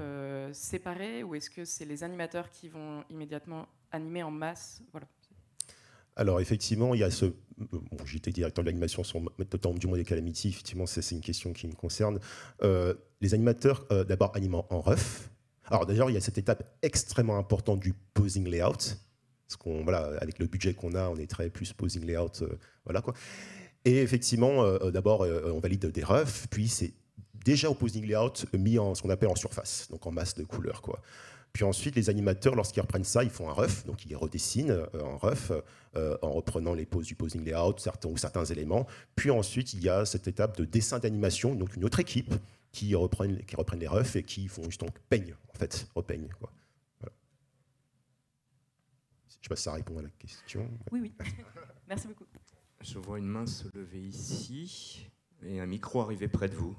[SPEAKER 15] séparée ou est-ce que c'est les animateurs qui vont immédiatement animer en masse? Voilà.
[SPEAKER 2] Alors effectivement, il y a ce. Bon, j'étais directeur de l'animation sur le temps du monde des Calamity. Effectivement, c'est une question qui me concerne. Les animateurs, d'abord, animent en ref. Alors d'ailleurs, il y a cette étape extrêmement importante du posing layout. Parce qu'on, voilà, avec le budget qu'on a, on est très plus posing layout, voilà quoi. Et effectivement, d'abord, on valide des refs, puis c'est déjà au posing layout mis en ce qu'on appelle en surface, donc en masse de couleurs, quoi. Puis ensuite, les animateurs, lorsqu'ils reprennent ça, ils font un ref, donc ils redessinent en ref, en reprenant les poses du posing layout, certains éléments. Puis ensuite, il y a cette étape de dessin d'animation, donc une autre équipe qui reprennent les refs et qui font juste donc peignent, en fait, repeignent, quoi. Voilà. Je ne sais pas si ça répond à la question.
[SPEAKER 15] Oui. Merci beaucoup.
[SPEAKER 1] Je vois une main se lever ici et un micro arriver près de vous.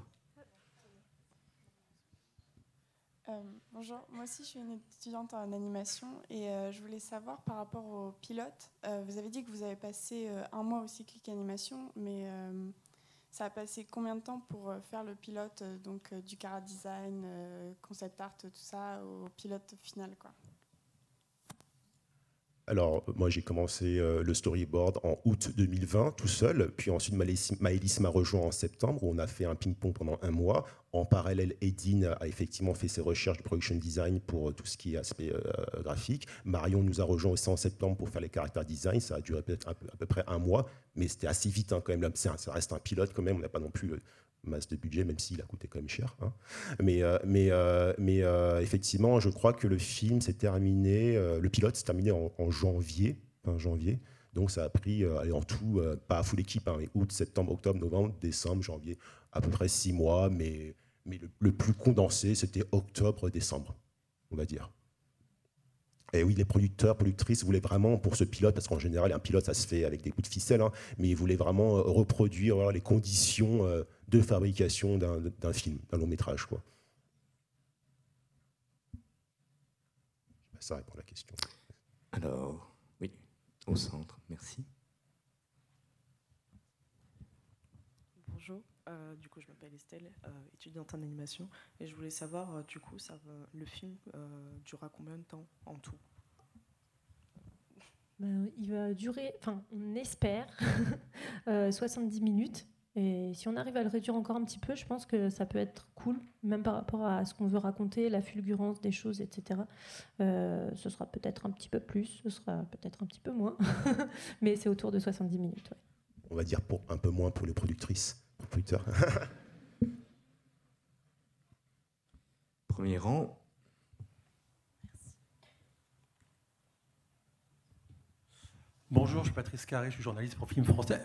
[SPEAKER 12] Bonjour, moi aussi je suis une étudiante en animation et je voulais savoir par rapport au pilote, vous avez dit que vous avez passé un mois au cyclique animation, mais ça a passé combien de temps pour faire le pilote, donc du chara design, concept art, tout ça, au pilote final, quoi?
[SPEAKER 2] Alors, moi, j'ai commencé le storyboard en août 2020, tout seul. Puis ensuite, Maëlys m'a rejoint en septembre, où on a fait un ping-pong pendant un mois. En parallèle, Edine a effectivement fait ses recherches de production design pour tout ce qui est aspect graphique. Marion nous a rejoint aussi en septembre pour faire les caractères design. Ça a duré peut-être à peu près un mois, mais c'était assez vite, hein, quand même. Ça reste un pilote quand même, on n'a pas non plus masse de budget, même s'il a coûté quand même cher, hein. Mais effectivement, je crois que le film s'est terminé, le pilote s'est terminé en janvier, fin janvier. Donc ça a pris, en tout, pas à full équipe, hein, mais août, septembre, octobre, novembre, décembre, janvier, à peu près 6 mois, mais le plus condensé, c'était octobre, décembre, on va dire. Et oui, les producteurs, productrices voulaient vraiment, pour ce pilote, parce qu'en général, un pilote, ça se fait avec des bouts de ficelle, hein, mais ils voulaient vraiment reproduire, voilà, les conditions de fabrication d'un film, d'un long métrage, quoi. Ça répond à la question.
[SPEAKER 1] Alors, oui, au centre, merci.
[SPEAKER 16] Bonjour, du coup je m'appelle Estelle, étudiante en animation, et je voulais savoir, du coup, le film durera combien de temps en tout?
[SPEAKER 4] Il va durer, enfin on espère, 70 minutes. Et si on arrive à le réduire encore un petit peu, je pense que ça peut être cool, même par rapport à ce qu'on veut raconter, la fulgurance des choses, etc. Ce sera peut-être un petit peu plus, ce sera peut-être un petit peu moins, mais c'est autour de 70 minutes. Ouais.
[SPEAKER 2] On va dire un peu moins pour les productrices, pour producteurs.
[SPEAKER 1] Premier rang.
[SPEAKER 17] Bonjour, je suis Patrice Carré, je suis journaliste pour Film Français.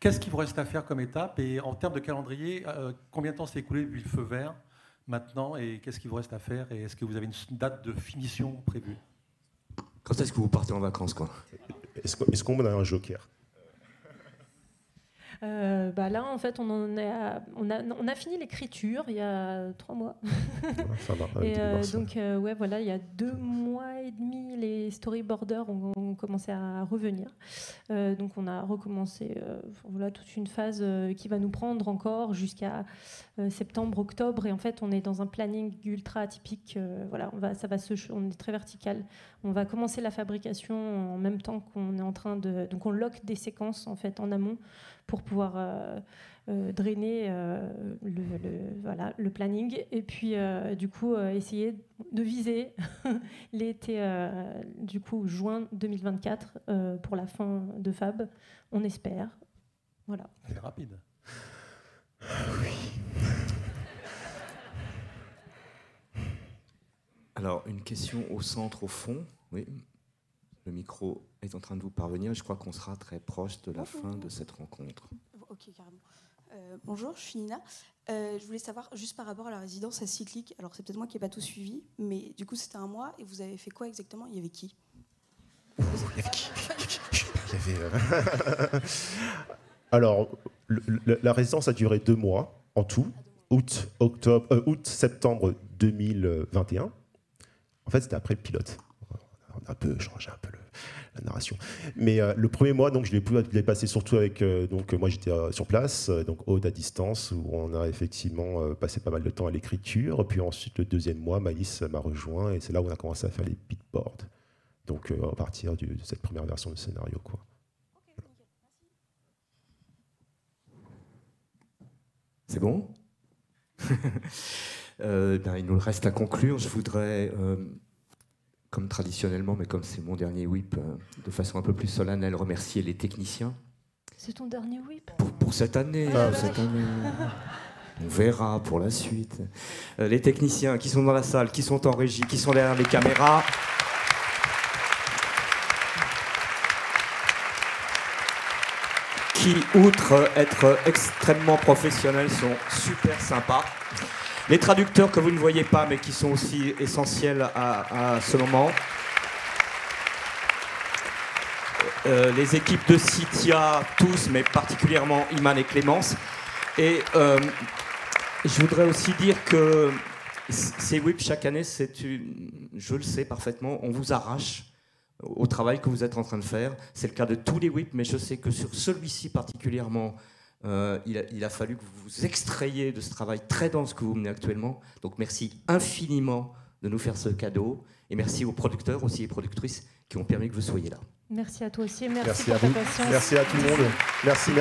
[SPEAKER 17] Qu'est-ce qu'il vous reste à faire comme étape? Et en termes de calendrier, combien de temps s'est écoulé depuis le feu vert maintenant? Et qu'est-ce qu'il vous reste à faire? Et est-ce que vous avez une date de finition prévue?
[SPEAKER 1] Quand est-ce que vous partez en vacances, quoi?
[SPEAKER 2] Est-ce qu'on a un joker?
[SPEAKER 4] Là, en fait, on a fini l'écriture il y a 3 mois.
[SPEAKER 2] Ça va.
[SPEAKER 4] Voilà, il y a 2 mois et demi, les storyboarders ont commencé à revenir. Donc, on a recommencé toute une phase qui va nous prendre encore jusqu'à septembre, octobre. Et en fait, on est dans un planning ultra atypique. On est très vertical. On va commencer la fabrication en même temps qu'on est en train de... Donc, on lock des séquences en fait en amont pour pouvoir drainer le planning et puis essayer de viser l'été juin 2024 pour la fin de Fab, on espère. Voilà.
[SPEAKER 17] C'est rapide.
[SPEAKER 2] Oui.
[SPEAKER 1] Alors, une question au centre, au fond. Oui. Le micro est en train de vous parvenir. Je crois qu'on sera très proche de la fin de cette rencontre.
[SPEAKER 18] Ok, carrément. Bonjour, je suis Nina. Je voulais savoir, juste par rapport à la résidence à Cyclique, alors c'est peut-être moi qui n'ai pas tout suivi, mais du coup c'était 1 mois et vous avez fait quoi exactement? Il y avait qui?
[SPEAKER 2] Alors, la résidence a duré 2 mois en tout, août-septembre 2021. En fait, c'était après le pilote. On a un peu changé la narration. Mais le premier mois, donc, je l'ai passé surtout avec... moi, j'étais sur place, donc Aude à distance, où on a effectivement passé pas mal de temps à l'écriture. Puis ensuite, le 2e mois, Maïs m'a rejoint, et c'est là où on a commencé à faire les beatboards. Donc, à partir de cette première version de scénario, quoi.
[SPEAKER 1] C'est bon? Il nous reste à conclure. Je voudrais, comme traditionnellement, mais comme c'est mon dernier whip, de façon un peu plus solennelle, remercier les techniciens.
[SPEAKER 4] C'est ton dernier whip?
[SPEAKER 1] Pour cette année. On verra pour la suite. Les techniciens qui sont dans la salle, qui sont en régie, qui sont derrière les caméras. Qui, outre être extrêmement professionnels, sont super sympas. Les traducteurs que vous ne voyez pas, mais qui sont aussi essentiels à ce moment. Les équipes de Citia, tous, mais particulièrement Iman et Clémence. Et je voudrais aussi dire que ces whips, chaque année, je le sais parfaitement, on vous arrache au travail que vous êtes en train de faire. C'est le cas de tous les whips, mais je sais que sur celui-ci particulièrement, il a fallu que vous vous extrayiez de ce travail très dense que vous menez actuellement. Donc merci infiniment de nous faire ce cadeau. Et merci aux producteurs aussi et productrices qui ont permis que vous soyez là.
[SPEAKER 4] Merci à toi aussi. Merci
[SPEAKER 2] à
[SPEAKER 4] pour
[SPEAKER 2] vous.
[SPEAKER 4] ta patience.
[SPEAKER 2] Merci à tout le monde. Merci.